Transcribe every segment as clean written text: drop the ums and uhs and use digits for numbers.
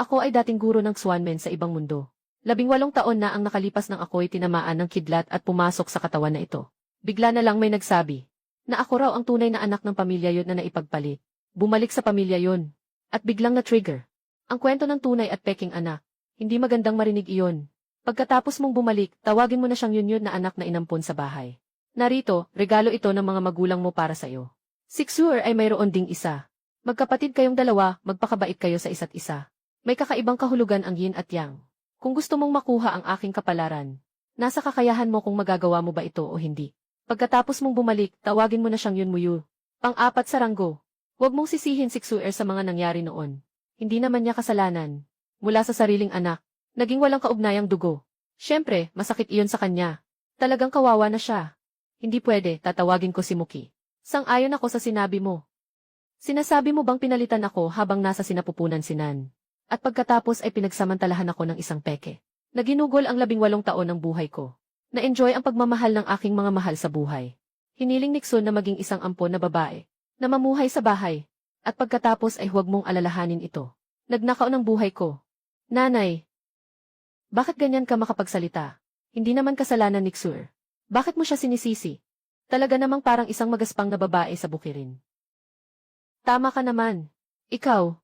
Ako ay dating guro ng Swanmen sa ibang mundo. 18 taon na ang nakalipas nang ako'y tinamaan ng kidlat at pumasok sa katawan na ito. Bigla na lang may nagsabi na ako raw ang tunay na anak ng pamilya yon na naipagpalit. Bumalik sa pamilya yon. At biglang na-trigger. Ang kwento ng tunay at peking anak. Hindi magandang marinig iyon. Pagkatapos mong bumalik, tawagin mo na siyang yun na anak na inampon sa bahay. Narito, regalo ito ng mga magulang mo para sa iyo. Sixuer ay mayroon ding isa. Magkapatid kayong dalawa, magpakabait kayo sa isa't isa. May kakaibang kahulugan ang yin at yang. Kung gusto mong makuha ang aking kapalaran, nasa kakayahan mo kung magagawa mo ba ito o hindi. Pagkatapos mong bumalik, tawagin mo na siyang yun muyu. Pang-apat sa ranggo. Huwag mong sisihin si Xuer sa mga nangyari noon. Hindi naman niya kasalanan. Mula sa sariling anak, naging walang kaugnayang dugo. Siyempre, masakit iyon sa kanya. Talagang kawawa na siya. Hindi pwede, tatawagin ko si Muki. Sang-ayon ako sa sinabi mo. Sinasabi mo bang pinalitan ako habang nasa sinapupunan si Nan? At pagkatapos ay pinagsamantalahan ako ng isang peke. Naginugol ang 18 taon ng buhay ko. Na-enjoy ang pagmamahal ng aking mga mahal sa buhay. Hiniling Nixon na maging isang ampon na babae, na mamuhay sa bahay. At pagkatapos ay huwag mong alalahanin ito. Nagnakaw ng buhay ko. Nanay, bakit ganyan ka makapagsalita? Hindi naman kasalanan ni Xuer. Bakit mo siya sinisisi? Talaga namang parang isang magaspang na babae sa bukirin. Tama ka naman. Ikaw.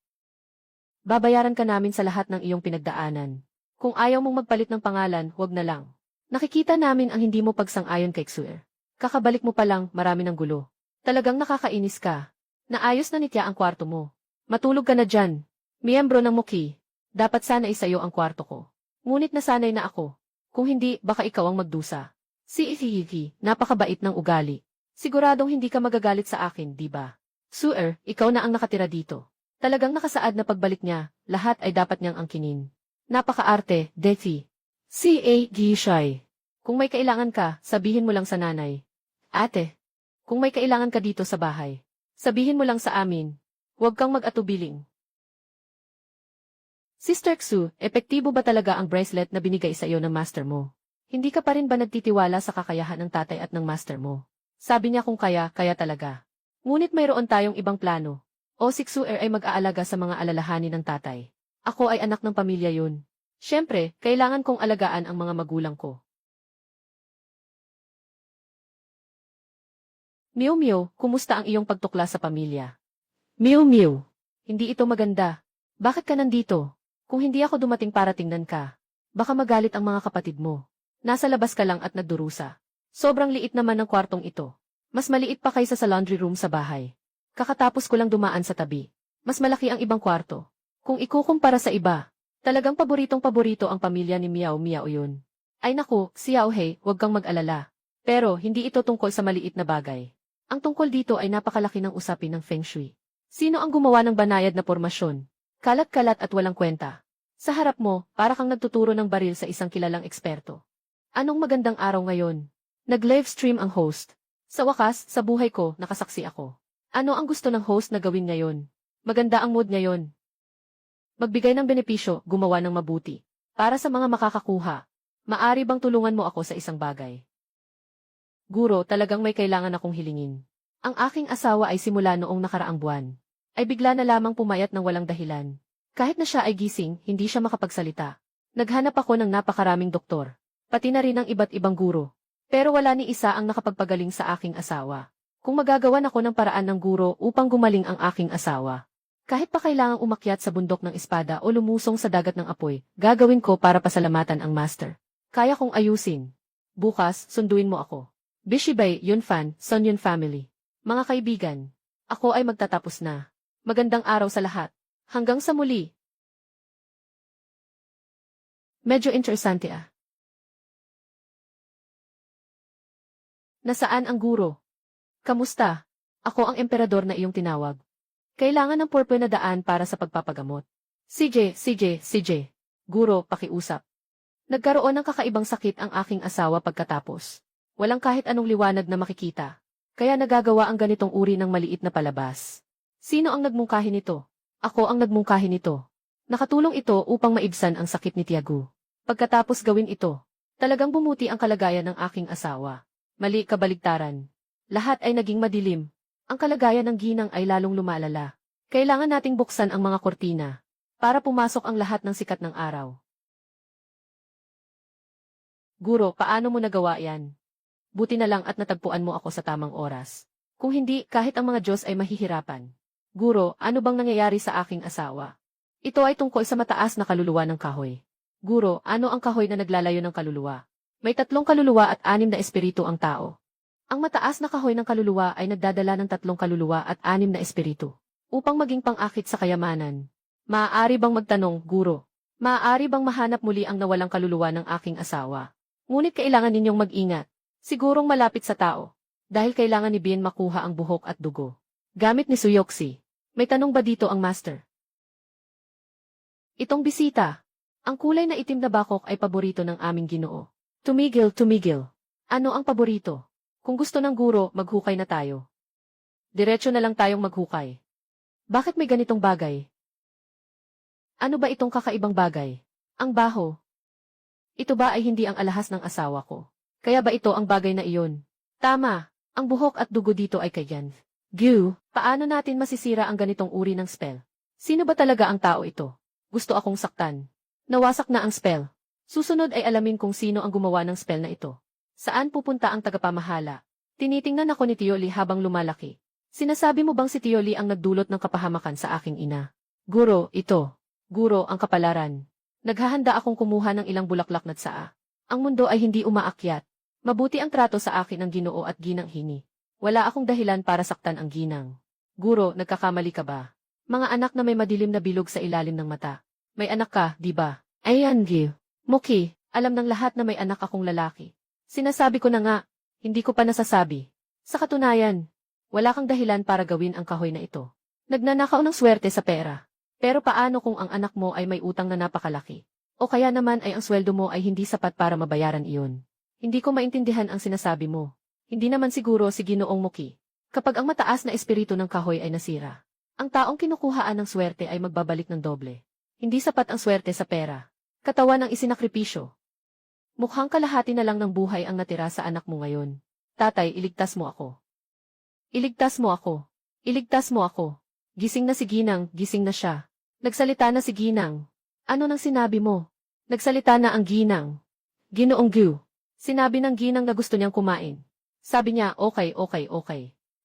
Babayaran ka namin sa lahat ng iyong pinagdaanan. Kung ayaw mong magpalit ng pangalan, huwag na lang. Nakikita namin ang hindi mo pagsang-ayon kay Xuer. Kakabalik mo pa lang, marami ng gulo. Talagang nakakainis ka. Naayos na nitya ang kwarto mo. Matulog ka na dyan. Miyembro ng Muki. Dapat sana isayo ang kwarto ko. Ngunit nasanay na ako. Kung hindi, baka ikaw ang magdusa. Si Ihihi, napakabait ng ugali. Siguradong hindi ka magagalit sa akin, di ba? Xuer, ikaw na ang nakatira dito. Talagang nakasaad na pagbalik niya, lahat ay dapat niyang angkinin. Napaka-arte, Defi. C.A. Gishai. Kung may kailangan ka, sabihin mo lang sa nanay. Ate, kung may kailangan ka dito sa bahay, sabihin mo lang sa amin. Huwag kang mag-atubiling. Sister Xu, epektibo ba talaga ang bracelet na binigay sa iyo ng master mo? Hindi ka pa rin ba nagtitiwala sa kakayahan ng tatay at ng master mo? Sabi niya kung kaya, kaya talaga. Ngunit mayroon tayong ibang plano. O si Xuer ay mag-aalaga sa mga alalahanin ng tatay. Ako ay anak ng pamilya yun. Siyempre, kailangan kong alagaan ang mga magulang ko. Mew Mew, kumusta ang iyong pagtukla sa pamilya? Mew Mew, hindi ito maganda. Bakit ka nandito? Kung hindi ako dumating para tingnan ka, baka magalit ang mga kapatid mo. Nasa labas ka lang at nagdurusa. Sobrang liit naman ng kwartong ito. Mas maliit pa kaysa sa laundry room sa bahay. Kakatapos ko lang dumaan sa tabi. Mas malaki ang ibang kwarto. Kung ikukumpara sa iba, talagang paboritong-paborito ang pamilya ni Miao Miao yun. Ay naku, Xiao Hei, huwag kang mag-alala. Pero hindi ito tungkol sa maliit na bagay. Ang tungkol dito ay napakalaki ng usapin ng Feng Shui. Sino ang gumawa ng banayad na pormasyon? Kalat-kalat at walang kwenta. Sa harap mo, para kang nagtuturo ng baril sa isang kilalang eksperto. Anong magandang araw ngayon? Nag-live stream ang host. Sa wakas, sa buhay ko, nakasaksi ako. Ano ang gusto ng host na gawin ngayon? Maganda ang mood ngayon. Magbigay ng benepisyo, gumawa ng mabuti. Para sa mga makakakuha, maari bang tulungan mo ako sa isang bagay? Guro, talagang may kailangan akong hilingin. Ang aking asawa ay simula noong nakaraang buwan. Ay bigla na lamang pumayat ng walang dahilan. Kahit na siya ay gising, hindi siya makapagsalita. Naghanap ako ng napakaraming doktor. Pati na rin ng iba't ibang guro. Pero wala ni isa ang nakapagpagaling sa aking asawa. Kung magagawan ako ng paraan ng guro upang gumaling ang aking asawa. Kahit pa kailangang umakyat sa bundok ng espada o lumusong sa dagat ng apoy, gagawin ko para pasalamatan ang master. Kaya kong ayusin. Bukas, sunduin mo ako. Bishibay, Yunfan, Son Yun Family. Mga kaibigan, ako ay magtatapos na. Magandang araw sa lahat. Hanggang sa muli. Medyo interesante ah. Nasaan ang guro? Kamusta? Ako ang emperador na iyong tinawag. Kailangan ng purple na daan para sa pagpapagamot. CJ. Guro, pakiusap. Nagkaroon ng kakaibang sakit ang aking asawa pagkatapos. Walang kahit anong liwanag na makikita. Kaya nagagawa ang ganitong uri ng maliit na palabas. Sino ang nagmungkahi nito? Ako ang nagmungkahi nito. Nakatulong ito upang maibsan ang sakit ni Tiago. Pagkatapos gawin ito, talagang bumuti ang kalagayan ng aking asawa. Mali kabaligtaran. Lahat ay naging madilim. Ang kalagayan ng ginang ay lalong lumalala. Kailangan nating buksan ang mga kortina. para pumasok ang lahat ng sikat ng araw. Guro, paano mo nagawa yan? Buti na lang at natagpuan mo ako sa tamang oras. Kung hindi, kahit ang mga Diyos ay mahihirapan. Guro, ano bang nangyayari sa aking asawa? Ito ay tungkol sa mataas na kaluluwa ng kahoy. Guro, ano ang kahoy na naglalayo ng kaluluwa? May 3 kaluluwa at 6 na espiritu ang tao. Ang mataas na kahoy ng kaluluwa ay nagdadala ng 3 kaluluwa at 6 na espiritu. Upang maging pang-akit sa kayamanan. Maaari bang magtanong, Guro? Maaari bang mahanap muli ang nawalang kaluluwa ng aking asawa? Ngunit kailangan ninyong mag-ingat. Sigurong malapit sa tao. Dahil kailangan ni Bien makuha ang buhok at dugo. Gamit ni Suyoxi. May tanong ba dito ang master? Itong bisita. Ang kulay na itim na bakok ay paborito ng aming Ginoo. Tumigil, tumigil. Ano ang paborito? Kung gusto ng guro, maghukay na tayo. Diretso na lang tayong maghukay. Bakit may ganitong bagay? Ano ba itong kakaibang bagay? Ang baho. Ito ba ay hindi ang alahas ng asawa ko? Kaya ba ito ang bagay na iyon? Tama, ang buhok at dugo dito ay kayan. Gyu, paano natin masisira ang ganitong uri ng spell? Sino ba talaga ang tao ito? Gusto akong saktan. Nawasak na ang spell. Susunod ay alamin kung sino ang gumawa ng spell na ito. Saan pupunta ang tagapamahala? Tinitingnan ako ni Tio Lee habang lumalaki. Sinasabi mo bang si Tio Lee ang nagdulot ng kapahamakan sa aking ina? Guro, ito. Guro, ang kapalaran. Naghahanda akong kumuha ng ilang bulaklak na tsaa. Ang mundo ay hindi umaakyat. Mabuti ang trato sa akin ng Ginoo at Ginang Hini. Wala akong dahilan para saktan ang ginang. Guro, nagkakamali ka ba? Mga anak na may madilim na bilog sa ilalim ng mata. May anak ka, di ba? Ayan, Gil. Muki, alam ng lahat na may anak akong lalaki. Sinasabi ko na nga, hindi ko pa nasasabi. Sa katunayan, wala kang dahilan para gawin ang kahoy na ito. Nagnanakaw ng swerte sa pera. Pero paano kung ang anak mo ay may utang na napakalaki? O kaya naman ay ang sweldo mo ay hindi sapat para mabayaran iyon? Hindi ko maintindihan ang sinasabi mo. Hindi naman siguro si Ginoong Muki. Kapag ang mataas na espiritu ng kahoy ay nasira, ang taong kinukuhaan ng swerte ay magbabalik ng doble. Hindi sapat ang swerte sa pera. Katawan ang isinakripisyo. Mukhang kalahati na lang ng buhay ang natira sa anak mo ngayon. Tatay, iligtas mo ako. Iligtas mo ako. Iligtas mo ako. Gising na si Ginang, gising na siya. Nagsalita na si Ginang. Ano nang sinabi mo? Nagsalita na ang Ginang. Ginoong Gu. Sinabi ng Ginang na gusto niyang kumain. Sabi niya, okay.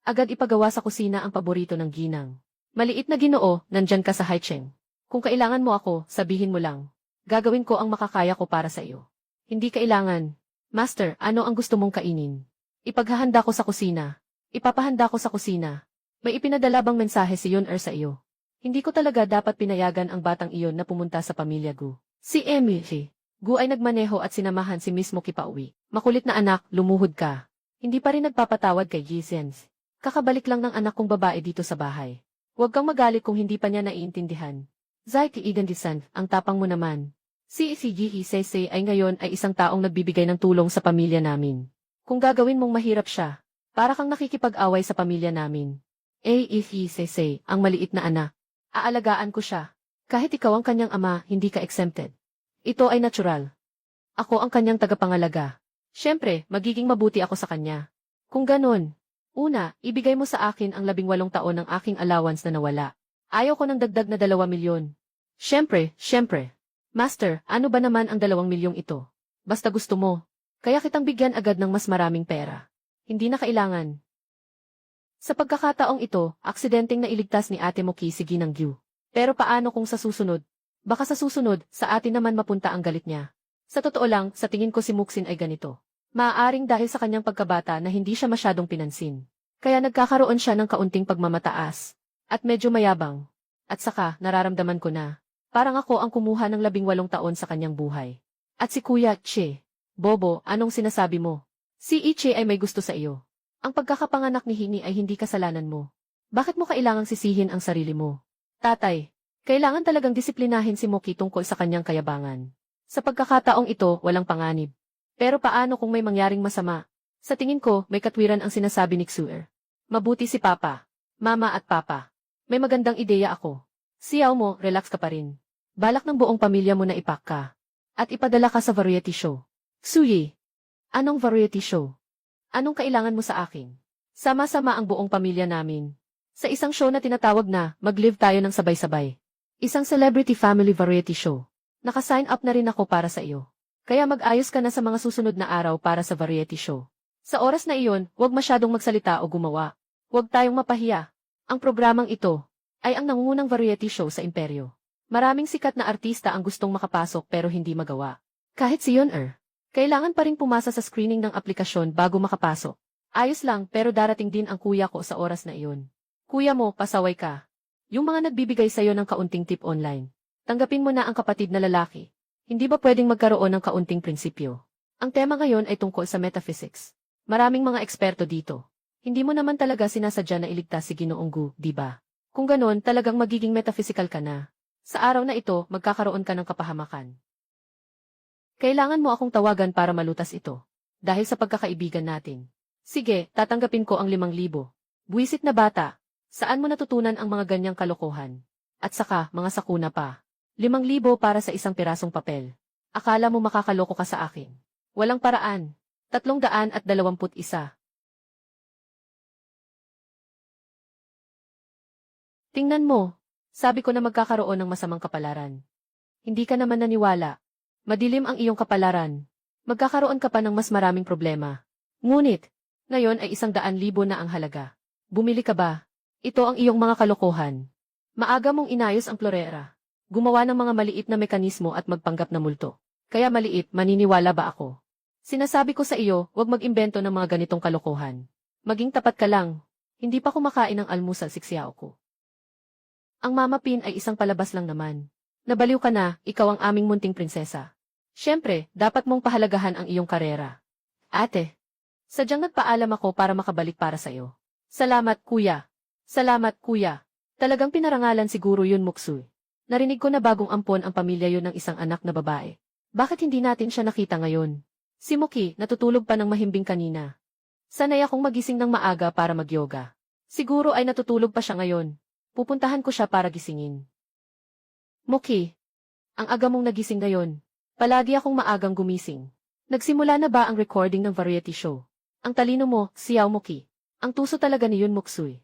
Agad ipagawa sa kusina ang paborito ng Ginang. Maliit na Ginoo, nandyan ka sa Haicheng. Kung kailangan mo ako, sabihin mo lang. Gagawin ko ang makakaya ko para sa iyo. Hindi kailangan. Master, ano ang gusto mong kainin? Ipaghahanda ko sa kusina. Ipapahanda ko sa kusina. May ipinadala bang mensahe si Yun sa iyo? Hindi ko talaga dapat pinayagan ang batang iyon na pumunta sa pamilya Gu. Si Emily. Gu ay nagmaneho at sinamahan si Miss Muki pauwi. Makulit na anak, lumuhod ka. Hindi pa rin nagpapatawad kay Gisens. Kakabalik lang ng anak kong babae dito sa bahay. Huwag kang magalit kung hindi pa niya naiintindihan. Zai Kiigandisan, ang tapang mo naman. Si Gihi Sese ay ngayon ay isang taong nagbibigay ng tulong sa pamilya namin. Kung gagawin mong mahirap siya, para kang nakikipag-away sa pamilya namin. Sese, ang maliit na anak. Aalagaan ko siya. Kahit ikaw ang kanyang ama, hindi ka exempted. Ito ay natural. Ako ang kanyang tagapangalaga. Siyempre, magiging mabuti ako sa kanya. Kung ganon, una, ibigay mo sa akin ang 18 taon ng aking allowance na nawala. Ayaw ko ng dagdag na 2 milyon. Siyempre. Master, ano ba naman ang 2 milyong ito? Basta gusto mo. Kaya kitang bigyan agad ng mas maraming pera. Hindi na kailangan. Sa pagkakataong ito, aksidenteng nailigtas ni Ate Muki si Ginang Gyu. Pero paano kung sa susunod? Baka sa susunod, sa atin naman mapunta ang galit niya. Sa totoo lang, sa tingin ko si Muksin ay ganito. Maaaring dahil sa kanyang pagkabata na hindi siya masyadong pinansin. Kaya nagkakaroon siya ng kaunting pagmamataas. At medyo mayabang. At saka, nararamdaman ko na. Parang ako ang kumuha ng 18 taon sa kanyang buhay. At si Kuya Che. Bobo, anong sinasabi mo? Si Iche ay may gusto sa iyo. Ang pagkakapanganak ni Hini ay hindi kasalanan mo. Bakit mo kailangang sisihin ang sarili mo? Tatay, kailangan talagang disiplinahin si Muki tungkol sa kanyang kayabangan. Sa pagkakataong ito, walang panganib. Pero paano kung may mangyaring masama? Sa tingin ko, may katwiran ang sinasabi ni Xuer. Mabuti si Papa, Mama at Papa. May magandang ideya ako. Siyaw mo, relax ka pa rin. Balak ng buong pamilya mo na ipak ka. At ipadala ka sa variety show. Xuyi, anong variety show? Anong kailangan mo sa akin? Sama-sama ang buong pamilya namin. Sa isang show na tinatawag na, mag-live tayo ng sabay-sabay. Isang celebrity family variety show. Naka-sign up na rin ako para sa iyo. Kaya mag-ayos ka na sa mga susunod na araw para sa variety show. Sa oras na iyon, huwag masyadong magsalita o gumawa. Huwag tayong mapahiya. Ang programang ito ay ang nangungunang variety show sa imperyo. Maraming sikat na artista ang gustong makapasok pero hindi magawa. Kahit si Yeon-er, kailangan pa ring pumasa sa screening ng aplikasyon bago makapasok. Ayos lang pero darating din ang kuya ko sa oras na iyon. Kuya mo, pasaway ka. Yung mga nagbibigay sa'yo ng kaunting tip online. Tanggapin mo na ang kapatid na lalaki. Hindi ba pwedeng magkaroon ng kaunting prinsipyo? Ang tema ngayon ay tungkol sa metaphysics. Maraming mga eksperto dito. Hindi mo naman talaga sinasadya na iligtas si Ginoong Gu, di ba? Kung ganon, talagang magiging metaphysical ka na. Sa araw na ito, magkakaroon ka ng kapahamakan. Kailangan mo akong tawagan para malutas ito. Dahil sa pagkakaibigan natin. Sige, tatanggapin ko ang 5,000. Buwisit na bata. Saan mo natutunan ang mga ganyang kalokohan? At saka, mga sakuna pa. 5,000 para sa isang pirasong papel. Akala mo makakaloko ka sa akin. Walang paraan. 321. Tingnan mo. Sabi ko na magkakaroon ng masamang kapalaran. Hindi ka naman naniwala. Madilim ang iyong kapalaran. Magkakaroon ka pa ng mas maraming problema. Ngunit, ngayon ay 100,000 na ang halaga. Bumili ka ba? Ito ang iyong mga kalokohan. Maaga mong inayos ang florera. Gumawa ng mga maliit na mekanismo at magpanggap na multo. Kaya maliit, maniniwala ba ako? Sinasabi ko sa iyo, huwag mag-imbento ng mga ganitong kalokohan. Maging tapat ka lang. Hindi pa kumakain ng almusal siksiyaw ko. Ang Mama Pin ay isang palabas lang naman. Nabaliw ka na, ikaw ang aming munting prinsesa. Siyempre, dapat mong pahalagahan ang iyong karera. Ate, sadyang nagpaalam ako para makabalik para sa iyo. Salamat, kuya. Salamat, kuya. Talagang pinarangalan siguro yun, Muksoy. Narinig ko na bagong ampon ang pamilya yun ng isang anak na babae. Bakit hindi natin siya nakita ngayon? Si Muki, natutulog pa ng mahimbing kanina. Sanay akong magising ng maaga para mag-yoga. Siguro ay natutulog pa siya ngayon. Pupuntahan ko siya para gisingin. Muki, ang aga mong nagising ngayon. Palagi akong maagang gumising. Nagsimula na ba ang recording ng variety show? Ang talino mo, Xiao Muki. Ang tuso talaga ni Yun Muksoy.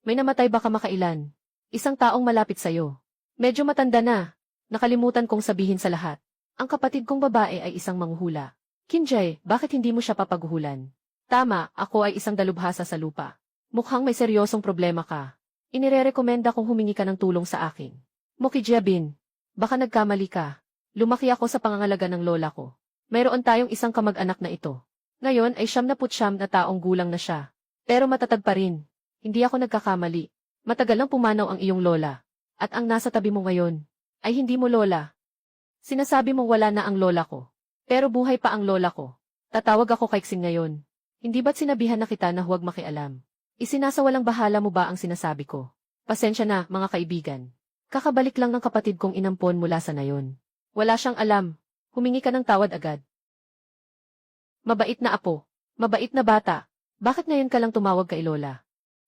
May namatay ba kamakailan? Isang taong malapit sa'yo. Medyo matanda na. Nakalimutan kong sabihin sa lahat. Ang kapatid kong babae ay isang manghuhula. Kinjay, bakit hindi mo siya papaghuhulan? Tama, ako ay isang dalubhasa sa lupa. Mukhang may seryosong problema ka. Inirerekomenda kong humingi ka ng tulong sa akin. Muki Jiabin, baka nagkamali ka. Lumaki ako sa pangangalaga ng lola ko. Mayroon tayong isang kamag-anak na ito. Ngayon ay 79 na taong gulang na siya. Pero matatag pa rin. Hindi ako nagkakamali. Matagal nang pumanaw ang iyong lola. At ang nasa tabi mo ngayon, ay hindi mo lola. Sinasabi mong wala na ang lola ko. Pero buhay pa ang lola ko. Tatawag ako kay Xing ngayon. Hindi ba't sinabihan na kita na huwag makialam? Isinasawalang bahala mo ba ang sinasabi ko? Pasensya na, mga kaibigan. Kakabalik lang ng kapatid kong inampon mula sa nayon. Wala siyang alam. Humingi ka ng tawad agad. Mabait na apo. Mabait na bata. Bakit ngayon ka lang tumawag kay lola?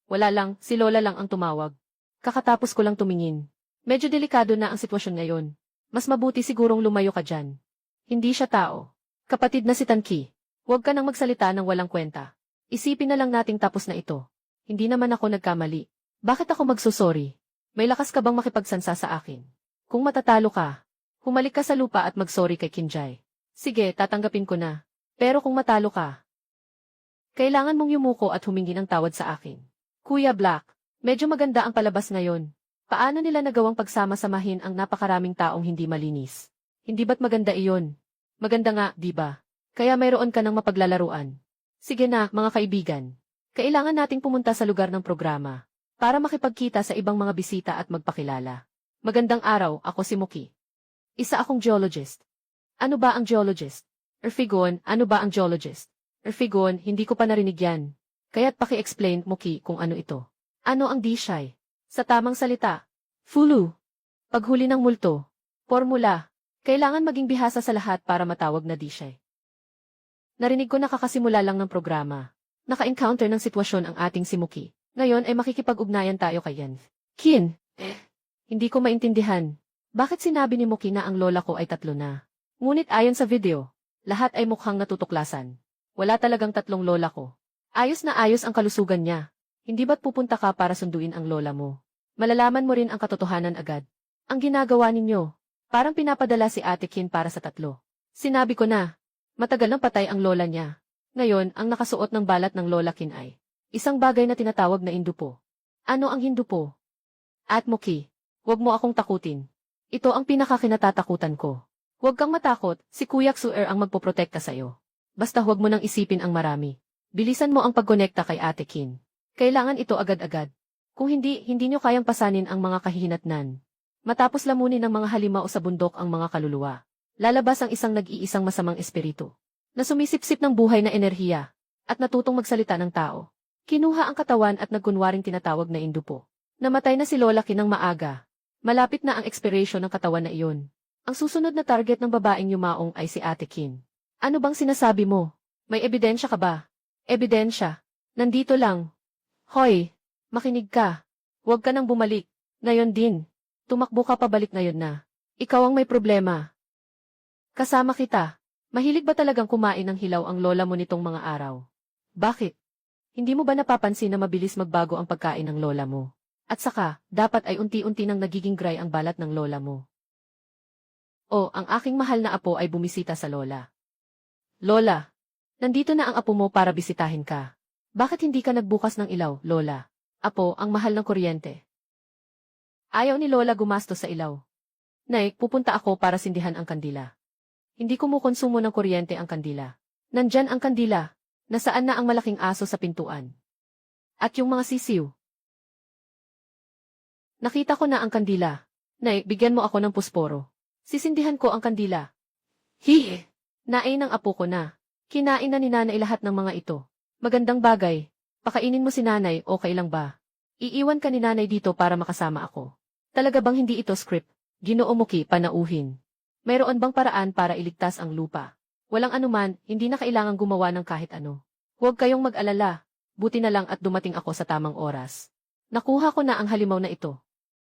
Wala lang, si lola lang ang tumawag. Kakatapos ko lang tumingin. Medyo delikado na ang sitwasyon ngayon. Mas mabuti sigurong lumayo ka dyan. Hindi siya tao. Kapatid na si Tanki. Huwag ka nang magsalita ng walang kwenta. Isipin na lang nating tapos na ito. Hindi naman ako nagkamali. Bakit ako magsusorry? May lakas ka bang makipagsansa sa akin? Kung matatalo ka, humalik ka sa lupa at magsorry kay Kinjay. Sige, tatanggapin ko na. Pero kung matalo ka, kailangan mong yumuko at humingi ng tawad sa akin. Kuya Black, medyo maganda ang palabas ngayon. Paano nila nagawang pagsama-samahin ang napakaraming taong hindi malinis? Hindi ba't maganda iyon? Maganda nga, di ba? Kaya mayroon ka ng mapaglalaruan. Sige na, mga kaibigan. Kailangan nating pumunta sa lugar ng programa para makipagkita sa ibang mga bisita at magpakilala. Magandang araw, ako si Muki. Isa akong geologist. Ano ba ang geologist? Erfigon, ano ba ang geologist? Erfigon, hindi ko pa narinig yan. Kaya't paki-explain, Muki, kung ano ito. Ano ang Dishay? Sa tamang salita, Fulu. Paghuli ng multo. Formula. Kailangan maging bihasa sa lahat para matawag na Dishay. Narinig ko nakakasimula lang ng programa. Naka-encounter ng sitwasyon ang ating si Muki. Ngayon ay makikipag-ugnayan tayo kay Yan. Kin, hindi ko maintindihan. Bakit sinabi ni Muki na ang lola ko ay 3 na? Ngunit ayon sa video, lahat ay mukhang natutuklasan. Wala talagang 3 lola ko. Ayos na ayos ang kalusugan niya. Hindi ba't pupunta ka para sunduin ang lola mo? Malalaman mo rin ang katotohanan agad. Ang ginagawa ninyo, parang pinapadala si Ate Kin para sa tatlo. Sinabi ko na, matagal nang patay ang lola niya. Ngayon, ang nakasuot ng balat ng lola Kin ay isang bagay na tinatawag na indupo. Ano ang hindupo? At Muki, huwag mo akong takutin. Ito ang pinakakinatatakutan ko. Huwag kang matakot, si Kuya Xuer ang magpoprotekta sa'yo. Basta huwag mo nang isipin ang marami. Bilisan mo ang pagkonekta kay Ate Kin. Kailangan ito agad-agad. Kung hindi nyo kayang pasanin ang mga kahihinatnan. Matapos lamunin ng mga halimaw sa bundok ang mga kaluluwa. Lalabas ang isang nag-iisang masamang espiritu. Na sumisipsip ng buhay na enerhiya. At natutong magsalita ng tao. Kinuha ang katawan at nagkunwaring tinatawag na indupo. Namatay na si Lola Kin ng maaga. Malapit na ang expiration ng katawan na iyon. Ang susunod na target ng babaeng yumaong ay si Ate Kin. Ano bang sinasabi mo? May ebidensya ka ba? Ebidensya. Nandito lang. Hoy, makinig ka. Huwag ka nang bumalik. Ngayon din. Tumakbo ka pabalik ngayon na. Ikaw ang may problema. Kasama kita. Mahilig ba talagang kumain ng hilaw ang lola mo nitong mga araw? Bakit? Hindi mo ba napapansin na mabilis magbago ang pagkain ng lola mo? At saka, dapat ay unti-unti nang nagiging gray ang balat ng lola mo. O, ang aking mahal na apo ay bumisita sa lola. Lola, nandito na ang apo mo para bisitahin ka. Bakit hindi ka nagbukas ng ilaw, lola? Apo, ang mahal ng kuryente. Ayaw ni lola gumastos sa ilaw. Nay, pupunta ako para sindihan ang kandila. Hindi kumukonsumo ng kuryente ang kandila. Nandyan ang kandila. Nasaan na ang malaking aso sa pintuan? At yung mga sisiw? Nakita ko na ang kandila. Nay, bigyan mo ako ng pusporo. Sisindihan ko ang kandila. Hihi! Nain ng apo ko na. Kinain na ni nanay lahat ng mga ito. Magandang bagay. Pakainin mo si nanay, okay lang ba? Iiwan ka ni nanay dito para makasama ako. Talaga bang hindi ito script? Ginoo Muki, panauhin. Mayroon bang paraan para iligtas ang lupa? Walang anuman, hindi na kailangang gumawa ng kahit ano. Huwag kayong mag-alala. Buti na lang at dumating ako sa tamang oras. Nakuha ko na ang halimaw na ito.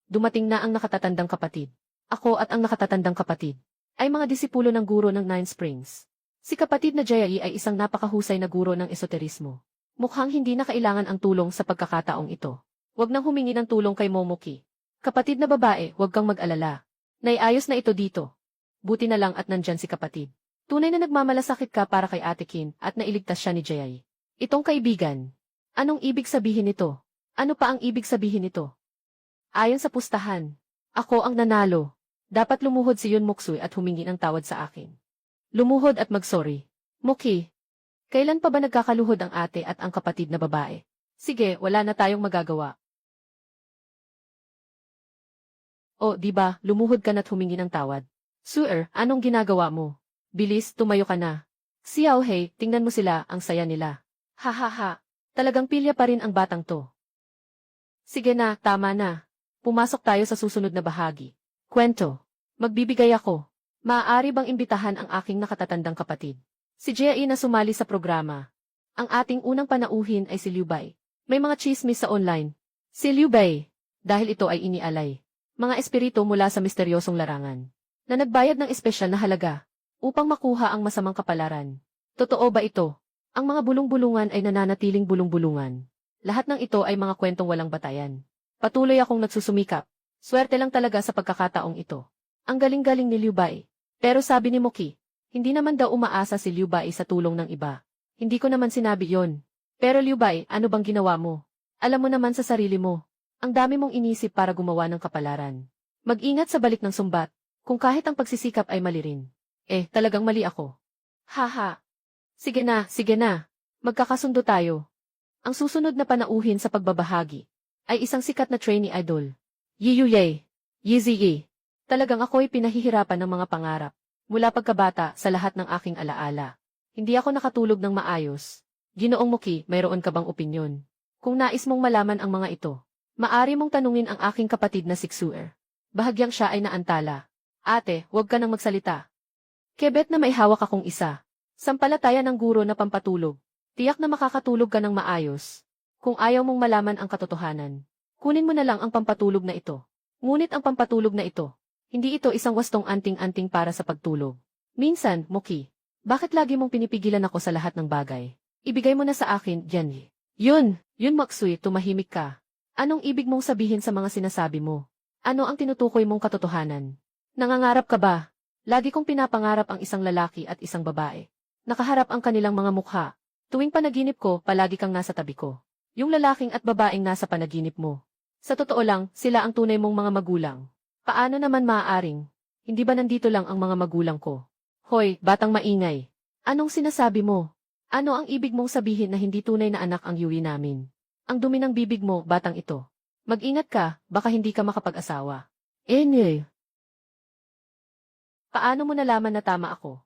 Dumating na ang nakatatandang kapatid. Ako at ang nakatatandang kapatid ay mga disipulo ng guro ng Nine Springs. Si kapatid na Jayai ay isang napakahusay na guro ng esoterismo. Mukhang hindi na kailangan ang tulong sa pagkakataong ito. Huwag nang humingi ng tulong kay Momoki. Kapatid na babae, huwag kang mag-alala. Naiayos na ito dito. Buti na lang at nandyan si kapatid. Tunay na nagmamalasakit ka para kay Ate Kin at nailigtas siya ni Jayai. Itong kaibigan. Anong ibig sabihin nito? Ano pa ang ibig sabihin nito? Ayon sa pustahan, ako ang nanalo. Dapat lumuhod si Yun Moksoy at humingi ng tawad sa akin. Lumuhod at mag-sorry. Muki, kailan pa ba nagkakaluhod ang ate at ang kapatid na babae? Sige, wala na tayong magagawa. O, di ba, lumuhod ka na't humingi ng tawad. Suer, anong ginagawa mo? Bilis, tumayo ka na. Xiao Hei, tingnan mo sila, ang saya nila. Ha ha ha, talagang pilya pa rin ang batang to. Sige na, tama na. Pumasok tayo sa susunod na bahagi. Kwento. Magbibigay ako. Maaari bang imbitahan ang aking nakatatandang kapatid? Si Jai na sumali sa programa. Ang ating unang panauhin ay si Liu Bai. May mga chismis sa online. Si Liu Bai. Dahil ito ay inialay. Mga espiritu mula sa misteryosong larangan. Na nagbayad ng espesyal na halaga. Upang makuha ang masamang kapalaran. Totoo ba ito? Ang mga bulong-bulungan ay nananatiling bulong-bulungan. Lahat ng ito ay mga kwentong walang batayan. Patuloy akong nagsusumikap. Swerte lang talaga sa pagkakataong ito. Ang galing-galing ni Liu Bai. Pero sabi ni Muki, hindi naman daw umaasa si Liu Bai sa tulong ng iba. Hindi ko naman sinabi yon. Pero Liu Bai, ano bang ginawa mo? Alam mo naman sa sarili mo. Ang dami mong inisip para gumawa ng kapalaran. Mag-ingat sa balik ng sumbat. Kung kahit ang pagsisikap ay mali rin. Talagang mali ako. Haha. Sige na. Magkakasundo tayo. Ang susunod na panauhin sa pagbabahagi ay isang sikat na trainee idol. Yi Yuye. Yi. Talagang ako'y pinahihirapan ng mga pangarap. Mula pagkabata sa lahat ng aking alaala. Hindi ako nakatulog ng maayos. Ginoong Muki, mayroon ka bang opinyon? Kung nais mong malaman ang mga ito, maari mong tanungin ang aking kapatid na si Xuer. Bahagyang siya ay naantala. Ate, huwag ka nang magsalita. Kebet na may hawak akong isa. Sampalataya ng guro na pampatulog. Tiyak na makakatulog ka ng maayos. Kung ayaw mong malaman ang katotohanan, kunin mo na lang ang pampatulog na ito. Ngunit ang pampatulog na ito, hindi ito isang wastong anting-anting para sa pagtulog. Minsan, Muki, bakit lagi mong pinipigilan ako sa lahat ng bagay? Ibigay mo na sa akin, Yanni. Yun Maksui, tumahimik ka. Anong ibig mong sabihin sa mga sinasabi mo? Ano ang tinutukoy mong katotohanan? Nangangarap ka ba? Lagi kong pinapangarap ang isang lalaki at isang babae. Nakaharap ang kanilang mga mukha. Tuwing panaginip ko, palagi kang nasa tabi ko. Yung lalaking at babaeng nasa panaginip mo. Sa totoo lang, sila ang tunay mong mga magulang. Paano naman maaaring? Hindi ba nandito lang ang mga magulang ko? Hoy, batang maingay. Anong sinasabi mo? Ano ang ibig mong sabihin na hindi tunay na anak ang Yui namin? Ang dumi ng bibig mo, batang ito. Mag-ingat ka, baka hindi ka makapag-asawa. Enye. Paano mo nalaman na tama ako?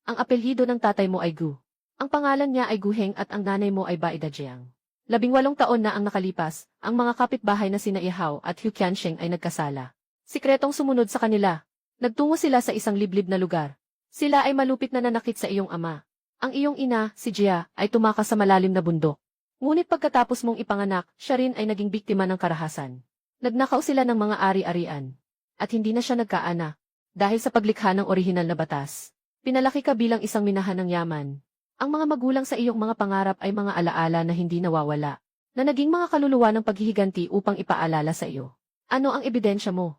Ang apelyido ng tatay mo ay Gu. Ang pangalan niya ay Guheng at ang nanay mo ay Baida Jiang. 18 taon na ang nakalipas, ang mga kapitbahay na sina Ihao at Hu Qiansheng ay nagkasala. Sikretong sumunod sa kanila. Nagtungo sila sa isang liblib na lugar. Sila ay malupit na nanakit sa iyong ama. Ang iyong ina, si Jia, ay tumakas sa malalim na bundok. Ngunit pagkatapos mong ipanganak, siya rin ay naging biktima ng karahasan. Nagnakaw sila ng mga ari-arian. At hindi na siya nagkaanak. Dahil sa paglikha ng orihinal na batas. Pinalaki ka bilang isang minahan ng yaman. Ang mga magulang sa iyong mga pangarap ay mga alaala na hindi nawawala. Na naging mga kaluluwa ng paghihiganti upang ipaalala sa iyo. Ano ang ebidensya mo?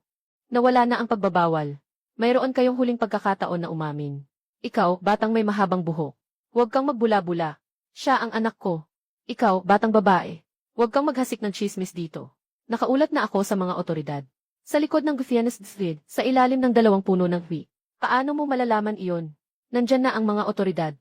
Nawala na ang pagbabawal. Mayroon kayong huling pagkakataon na umamin. Ikaw, batang may mahabang buhok. Huwag kang magbula-bula. Siya ang anak ko. Ikaw, batang babae, huwag kang maghasik ng chismis dito. Nakaulat na ako sa mga otoridad. Sa likod ng Gufianes Street, sa ilalim ng 2 puno ng hui. Paano mo malalaman iyon? Nandyan na ang mga otoridad.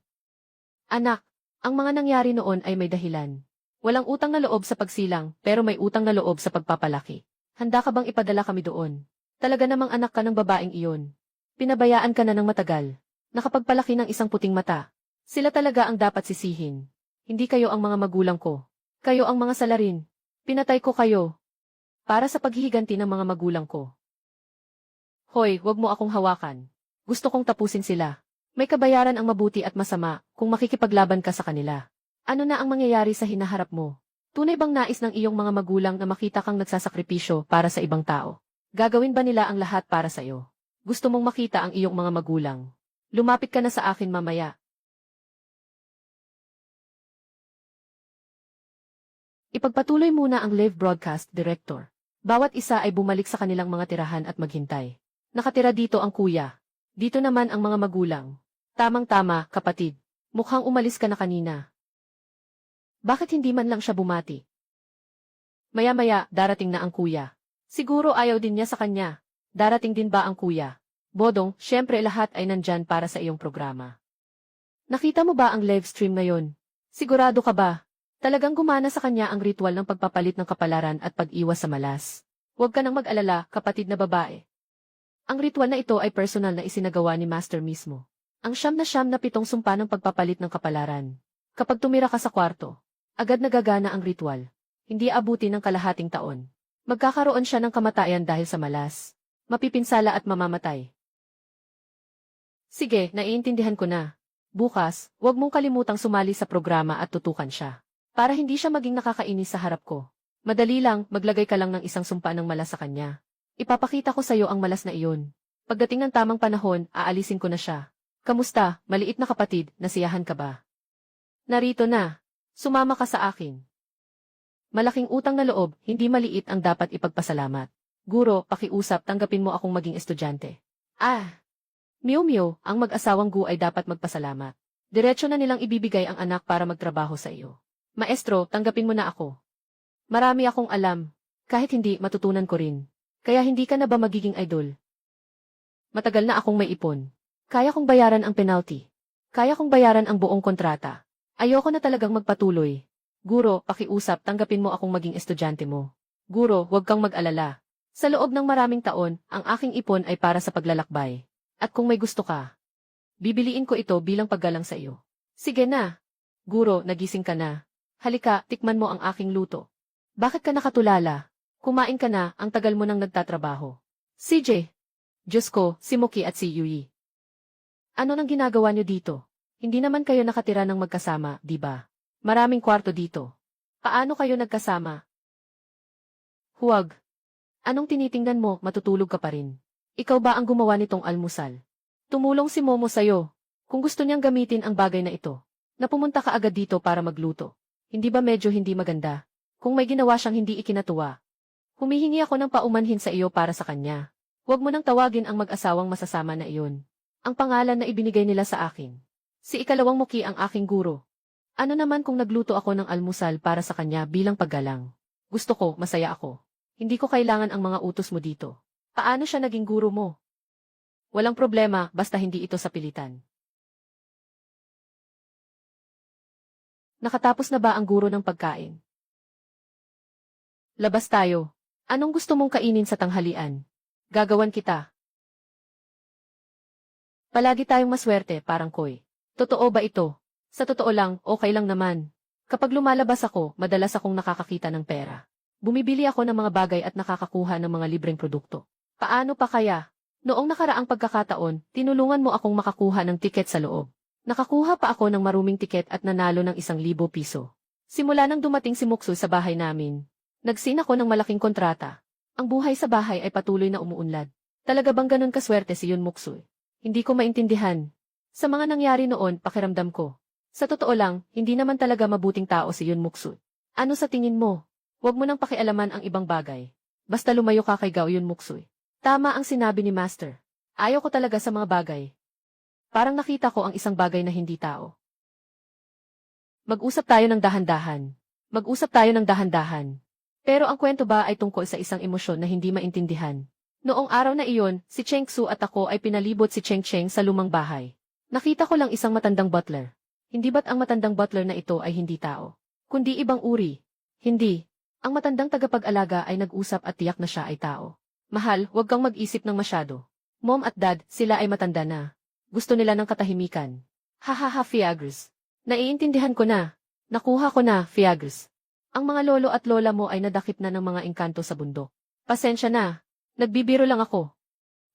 Anak, ang mga nangyari noon ay may dahilan. Walang utang na loob sa pagsilang, pero may utang na loob sa pagpapalaki. Handa ka bang ipadala kami doon? Talaga namang anak ka ng babaeng iyon. Pinabayaan ka na ng matagal. Nakapagpalaki ng isang puting mata. Sila talaga ang dapat sisihin. Hindi kayo ang mga magulang ko. Kayo ang mga salarin. Pinatay ko kayo. Para sa paghihiganti ng mga magulang ko. Hoy, wag mo akong hawakan. Gusto kong tapusin sila. May kabayaran ang mabuti at masama kung makikipaglaban ka sa kanila. Ano na ang mangyayari sa hinaharap mo? Tunay bang nais ng iyong mga magulang na makita kang nagsasakripisyo para sa ibang tao? Gagawin ba nila ang lahat para sa iyo? Gusto mong makita ang iyong mga magulang? Lumapit ka na sa akin mamaya. Ipagpatuloy muna ang live broadcast director. Bawat isa ay bumalik sa kanilang mga tirahan at maghintay. Nakatira dito ang kuya. Dito naman ang mga magulang. Tamang-tama, kapatid. Mukhang umalis ka na kanina. Bakit hindi man lang siya bumati? Maya-maya, darating na ang kuya. Siguro ayaw din niya sa kanya. Darating din ba ang kuya? Bodong, syempre lahat ay nandyan para sa iyong programa. Nakita mo ba ang live stream ngayon? Sigurado ka ba? Talagang gumana sa kanya ang ritual ng pagpapalit ng kapalaran at pag-iwas sa malas. Huwag ka nang mag-alala, kapatid na babae. Ang ritual na ito ay personal na isinagawa ni Master mismo. Ang 7 sumpa ng pagpapalit ng kapalaran. Kapag tumira ka sa kwarto, agad nagagana ang ritual. Hindi abuti ng kalahating taon. Magkakaroon siya ng kamatayan dahil sa malas. Mapipinsala at mamamatay. Sige, naiintindihan ko na. Bukas, huwag mong kalimutang sumali sa programa at tutukan siya. Para hindi siya maging nakakainis sa harap ko. Madali lang, maglagay ka lang ng isang sumpa ng malas sa kanya. Ipapakita ko sa iyo ang malas na iyon. Pagdating ng tamang panahon, aalisin ko na siya. Kamusta, maliit na kapatid, nasiyahan ka ba? Narito na. Sumama ka sa akin. Malaking utang na loob, hindi maliit ang dapat ipagpasalamat. Guro, pakiusap, tanggapin mo akong maging estudyante. Miu-miu, ang mag-asawang Gu ay dapat magpasalamat. Diretso na nilang ibibigay ang anak para magtrabaho sa iyo. Maestro, tanggapin mo na ako. Marami akong alam. Kahit hindi, matutunan ko rin. Kaya hindi ka na ba magiging idol? Matagal na akong may ipon. Kaya kong bayaran ang penalty. Kaya kong bayaran ang buong kontrata. Ayoko na talagang magpatuloy. Guro, pakiusap, tanggapin mo akong maging estudyante mo. Guro, huwag kang mag-alala. Sa loob ng maraming taon, ang aking ipon ay para sa paglalakbay. At kung may gusto ka, bibiliin ko ito bilang paggalang sa iyo. Sige na. Guro, nagising ka na. Halika, tikman mo ang aking luto. Bakit ka nakatulala? Kumain ka na, ang tagal mo nang nagtatrabaho. CJ. Diyos ko, si Muki at si Yui. Ano nang ginagawa niyo dito? Hindi naman kayo nakatira ng magkasama, di ba? Maraming kwarto dito. Paano kayo nagkasama? Huwag. Anong tinitingnan mo, matutulog ka pa rin? Ikaw ba ang gumawa nitong almusal? Tumulong si Momo sa'yo. Kung gusto niyang gamitin ang bagay na ito, na pumunta ka agad dito para magluto. Hindi ba medyo hindi maganda? Kung may ginawa siyang hindi ikinatuwa. Humihingi ako ng paumanhin sa iyo para sa kanya. Huwag mo nang tawagin ang mag-asawang masasama na iyon. Ang pangalan na ibinigay nila sa akin. Si ikalawang muki ang aking guro. Ano naman kung nagluto ako ng almusal para sa kanya bilang paggalang? Gusto ko, masaya ako. Hindi ko kailangan ang mga utos mo dito. Paano siya naging guro mo? Walang problema, basta hindi ito sa pilitan. Nakatapos na ba ang guro ng pagkain? Labas tayo. Anong gusto mong kainin sa tanghalian? Gagawan kita. Palagi tayong maswerte, parang Koy. Totoo ba ito? Sa totoo lang, okay lang naman. Kapag lumalabas ako, madalas akong nakakakita ng pera. Bumibili ako ng mga bagay at nakakakuha ng mga libreng produkto. Paano pa kaya? Noong nakaraang pagkakataon, tinulungan mo akong makakuha ng tiket sa loob. Nakakuha pa ako ng maruming tiket at nanalo ng 1,000 piso. Simula nang dumating si Muksoy sa bahay namin, nagsin ako ng malaking kontrata. Ang buhay sa bahay ay patuloy na umuunlad. Talaga bang ganun kaswerte si Yun Muksoy? Hindi ko maintindihan. Sa mga nangyari noon, pakiramdam ko. Sa totoo lang, hindi naman talaga mabuting tao si Yun Muksoy. Ano sa tingin mo? Huwag mo nang pakialaman ang ibang bagay. Basta lumayo ka kay Gao Yun Muksoy. Tama ang sinabi ni Master. Ayaw ko talaga sa mga bagay. Parang nakita ko ang isang bagay na hindi tao. Mag-usap tayo ng dahan-dahan. Mag-usap tayo ng dahan-dahan. Pero ang kwento ba ay tungkol sa isang emosyon na hindi maintindihan? Noong araw na iyon, si Cheng Su at ako ay pinalibot si Cheng Cheng sa lumang bahay. Nakita ko lang isang matandang butler. Hindi ba't ang matandang butler na ito ay hindi tao? Kundi ibang uri. Hindi. Ang matandang tagapag-alaga ay nag-usap at tiyak na siya ay tao. Mahal, huwag kang mag-isip ng masyado. Mom at Dad, sila ay matanda na. Gusto nila ng katahimikan. Hahaha, Fiagres. Naiintindihan ko na. Nakuha ko na, Fiagres. Ang mga lolo at lola mo ay nadakip na ng mga engkanto sa bundok. Pasensya na. Nagbibiro lang ako.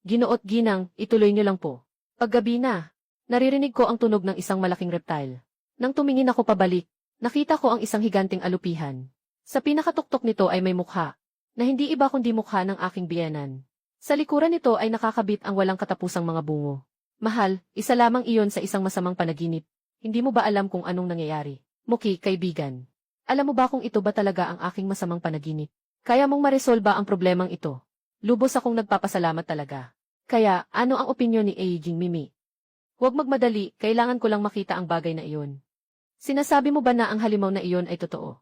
Ginoot ginang, ituloy niyo lang po. Paggabi na, naririnig ko ang tunog ng isang malaking reptile. Nang tumingin ako pabalik, nakita ko ang isang higanting alupihan. Sa pinakatuktok nito ay may mukha, na hindi iba kundi mukha ng aking biyenan. Sa likuran nito ay nakakabit ang walang katapusang mga bungo. Mahal, isa lamang iyon sa isang masamang panaginip. Hindi mo ba alam kung anong nangyayari? Muki, kaibigan. Alam mo ba kung ito ba talaga ang aking masamang panaginip? Kaya mong maresolba ang problemang ito. Lubos akong nagpapasalamat talaga. Kaya, ano ang opinyon ni Eijing Mimi? Huwag magmadali, kailangan ko lang makita ang bagay na iyon. Sinasabi mo ba na ang halimaw na iyon ay totoo?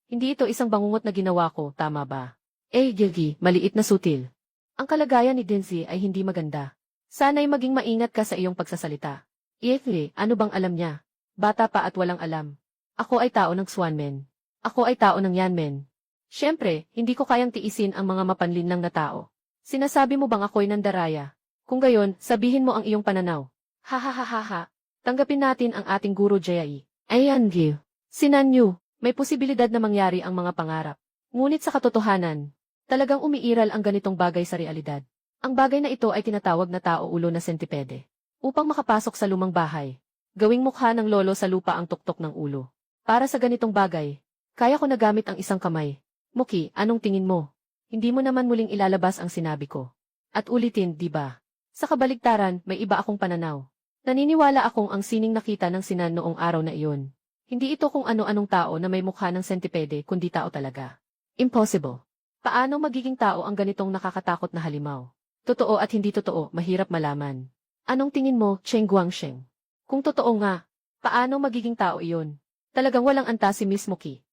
Hindi ito isang bangungot na ginawa ko, tama ba? Gilgi, maliit na sutil. Ang kalagayan ni Denzi ay hindi maganda. Sana'y maging maingat ka sa iyong pagsasalita. Iefli, ano bang alam niya? Bata pa at walang alam. Ako ay tao ng Swanmen. Ako ay tao ng Yanmen. Siyempre, hindi ko kayang tiisin ang mga mapanlinlang na tao. Sinasabi mo bang ako'y nandaraya? Kung gayon, sabihin mo ang iyong pananaw. Ha. Tanggapin natin ang ating guro Jayai. Ayan, Gil. Sinanyu, may posibilidad na mangyari ang mga pangarap. Ngunit sa katotohanan, talagang umiiral ang ganitong bagay sa realidad. Ang bagay na ito ay tinatawag na tao-ulo na sentipede. Upang makapasok sa lumang bahay, gawing mukha ng lolo sa lupa ang tuktok ng ulo. Para sa ganitong bagay, kaya ko nagamit ang isang kamay. Muki, anong tingin mo? Hindi mo naman muling ilalabas ang sinabi ko. At ulitin, di ba? Sa kabaligtaran, may iba akong pananaw. Naniniwala akong ang sining nakita ng Sinan noong araw na iyon. Hindi ito kung ano-anong tao na may mukha ng sentipede kundi tao talaga. Impossible. Paano magiging tao ang ganitong nakakatakot na halimaw? Totoo at hindi totoo, mahirap malaman. Anong tingin mo, Cheng Guangsheng? Kung totoo nga, paano magiging tao iyon? Talagang walang antas si Miss Muki.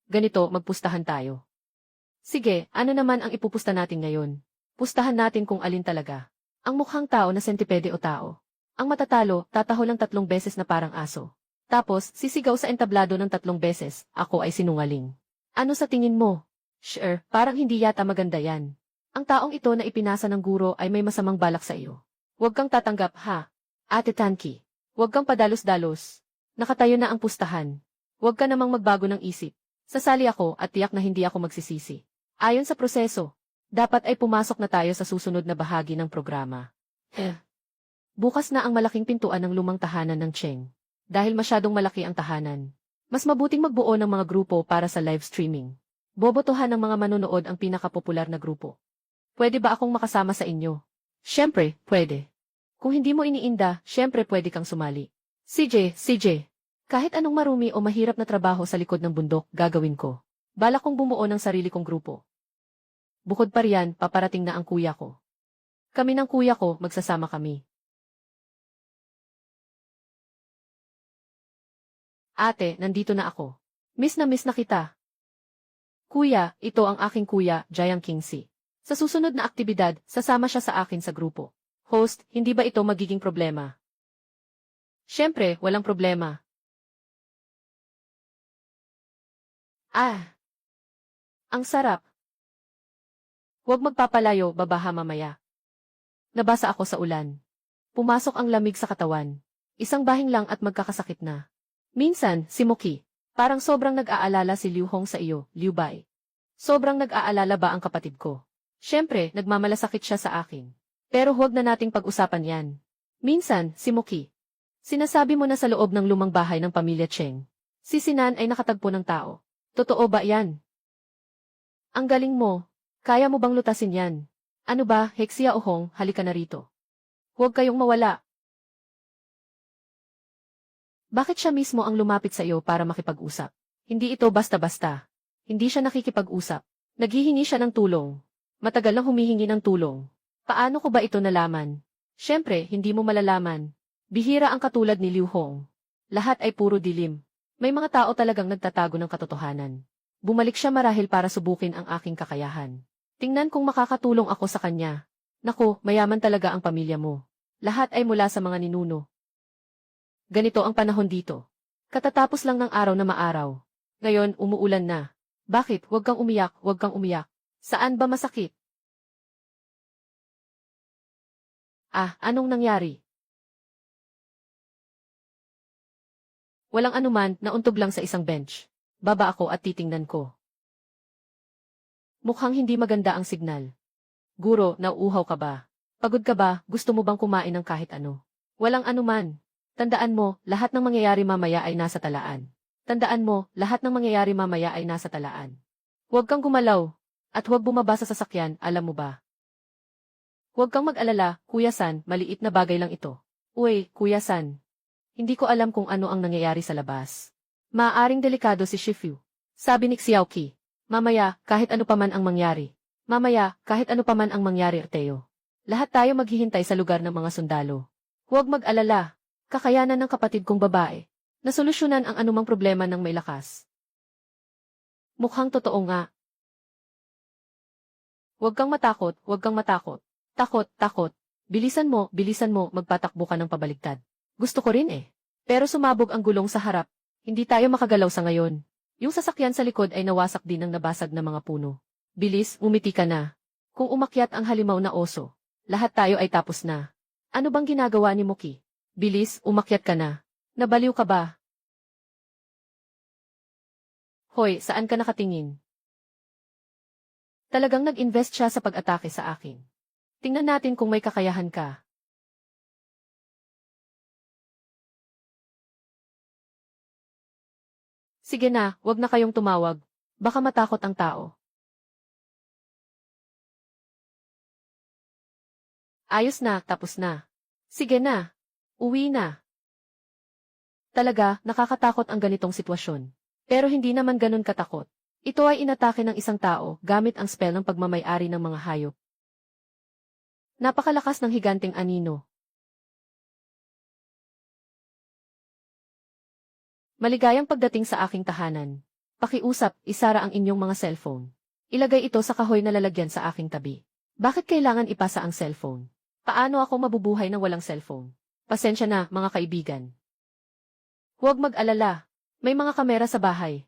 Ganito, magpustahan tayo. Sige, ano naman ang ipupusta natin ngayon? Pustahan natin kung alin talaga. Ang mukhang tao na sentipede o tao. Ang matatalo, tataho lang 3 beses na parang aso. Tapos, sisigaw sa entablado ng 3 beses, ako ay sinungaling. Ano sa tingin mo? Sure, parang hindi yata maganda yan. Ang taong ito na ipinasa ng guro ay may masamang balak sa iyo. Huwag kang tatanggap ha. Ate Tanki. Huwag kang padalos-dalos. Nakatayo na ang pustahan. Huwag ka namang magbago ng isip. Sasali ako at tiyak na hindi ako magsisisi. Ayon sa proseso, dapat ay pumasok na tayo sa susunod na bahagi ng programa. Bukas na ang malaking pintuan ng lumang tahanan ng Cheng. Dahil masyadong malaki ang tahanan, mas mabuting magbuo ng mga grupo para sa live streaming. Bobotohan ng mga manonood ang pinakapopular na grupo. Pwede ba akong makasama sa inyo? Siyempre, pwede. Kung hindi mo iniinda, siyempre pwede kang sumali. CJ. Kahit anong marumi o mahirap na trabaho sa likod ng bundok, gagawin ko. Balak kong bumuo ng sarili kong grupo. Bukod pa riyan, paparating na ang kuya ko. Kami ng kuya ko, magsasama kami. Ate, nandito na ako. Miss na kita. Kuya, ito ang aking kuya, Jayang Kingsi. Sa susunod na aktibidad, sasama siya sa akin sa grupo. Host, hindi ba ito magiging problema? Siyempre, walang problema. Ah! Ang sarap. Huwag magpapalayo, babaha mamaya. Nabasa ako sa ulan. Pumasok ang lamig sa katawan. Isang bahing lang at magkakasakit na. Minsan, si Moki. Parang sobrang nag-aalala si Liu Hong sa iyo, Liu Bai. Sobrang nag-aalala ba ang kapatid ko? Siyempre, nagmamalasakit siya sa akin. Pero huwag na nating pag-usapan yan. Minsan, si Moki. Sinasabi mo na sa loob ng lumang bahay ng pamilya Cheng. Si Sinan ay nakatagpo ng tao. Totoo ba yan? Ang galing mo. Kaya mo bang lutasin yan? Ano ba, Hexia o Hong, halika na rito. Huwag kayong mawala. Bakit siya mismo ang lumapit sa iyo para makipag-usap? Hindi ito basta-basta. Hindi siya nakikipag-usap. Naghihingi siya ng tulong. Matagal nang humihingi ng tulong. Paano ko ba ito nalaman? Siyempre, hindi mo malalaman. Bihira ang katulad ni Liu Hong. Lahat ay puro dilim. May mga tao talagang nagtatago ng katotohanan. Bumalik siya marahil para subukin ang aking kakayahan. Tingnan kung makakatulong ako sa kanya. Naku, mayaman talaga ang pamilya mo. Lahat ay mula sa mga ninuno. Ganito ang panahon dito. Katatapos lang ng araw na maaraw. Ngayon, umuulan na. Bakit? Huwag kang umiyak, huwag kang umiyak. Saan ba masakit? Ah, anong nangyari? Walang anuman, nauntog lang sa isang bench. Baba ako at titingnan ko. Mukhang hindi maganda ang signal. Guro, nauuhaw ka ba? Pagod ka ba? Gusto mo bang kumain ng kahit ano? Walang anuman. Tandaan mo, lahat ng mangyayari mamaya ay nasa talaan. Tandaan mo, lahat ng mangyayari mamaya ay nasa talaan. Huwag kang gumalaw. At huwag bumaba sa sasakyan, alam mo ba? Huwag kang mag-alala, Kuya San, maliit na bagay lang ito. Uy, Kuya San. Hindi ko alam kung ano ang nangyayari sa labas. Maaaring delikado si Shifu. Sabi ni Xiaoqi. Mamaya, kahit ano paman ang mangyari. Mamaya, kahit ano paman ang mangyari, Teo. Lahat tayo maghihintay sa lugar ng mga sundalo. Huwag mag-alala. Kakayanan ng kapatid kong babae. Nasolusyonan ang anumang problema ng may lakas. Mukhang totoo nga. Huwag kang matakot, huwag kang matakot. Takot, takot. Bilisan mo, magpatakbo ka ng pabaligtad. Gusto ko rin eh. Pero sumabog ang gulong sa harap. Hindi tayo makagalaw sa ngayon. Yung sasakyan sa likod ay nawasak din ng nabasag na mga puno. Bilis, umiti ka na. Kung umakyat ang halimaw na oso, lahat tayo ay tapos na. Ano bang ginagawa ni Moki? Bilis, umakyat ka na. Nabaliw ka ba? Hoy, saan ka nakatingin? Talagang nag-invest siya sa pag-atake sa akin. Tingnan natin kung may kakayahan ka. Sige na, wag na kayong tumawag. Baka matakot ang tao. Ayos na, tapos na. Sige na. Uwi na. Talaga, nakakatakot ang ganitong sitwasyon. Pero hindi naman ganun katakot. Ito ay inatake ng isang tao gamit ang spell ng pagmamay-ari ng mga hayop. Napakalakas ng higanteng anino. Maligayang pagdating sa aking tahanan. Pakiusap, isara ang inyong mga cellphone. Ilagay ito sa kahoy na lalagyan sa aking tabi. Bakit kailangan ipasa ang cellphone? Paano ako mabubuhay ng walang cellphone? Pasensya na, mga kaibigan. Huwag mag-alala. May mga kamera sa bahay.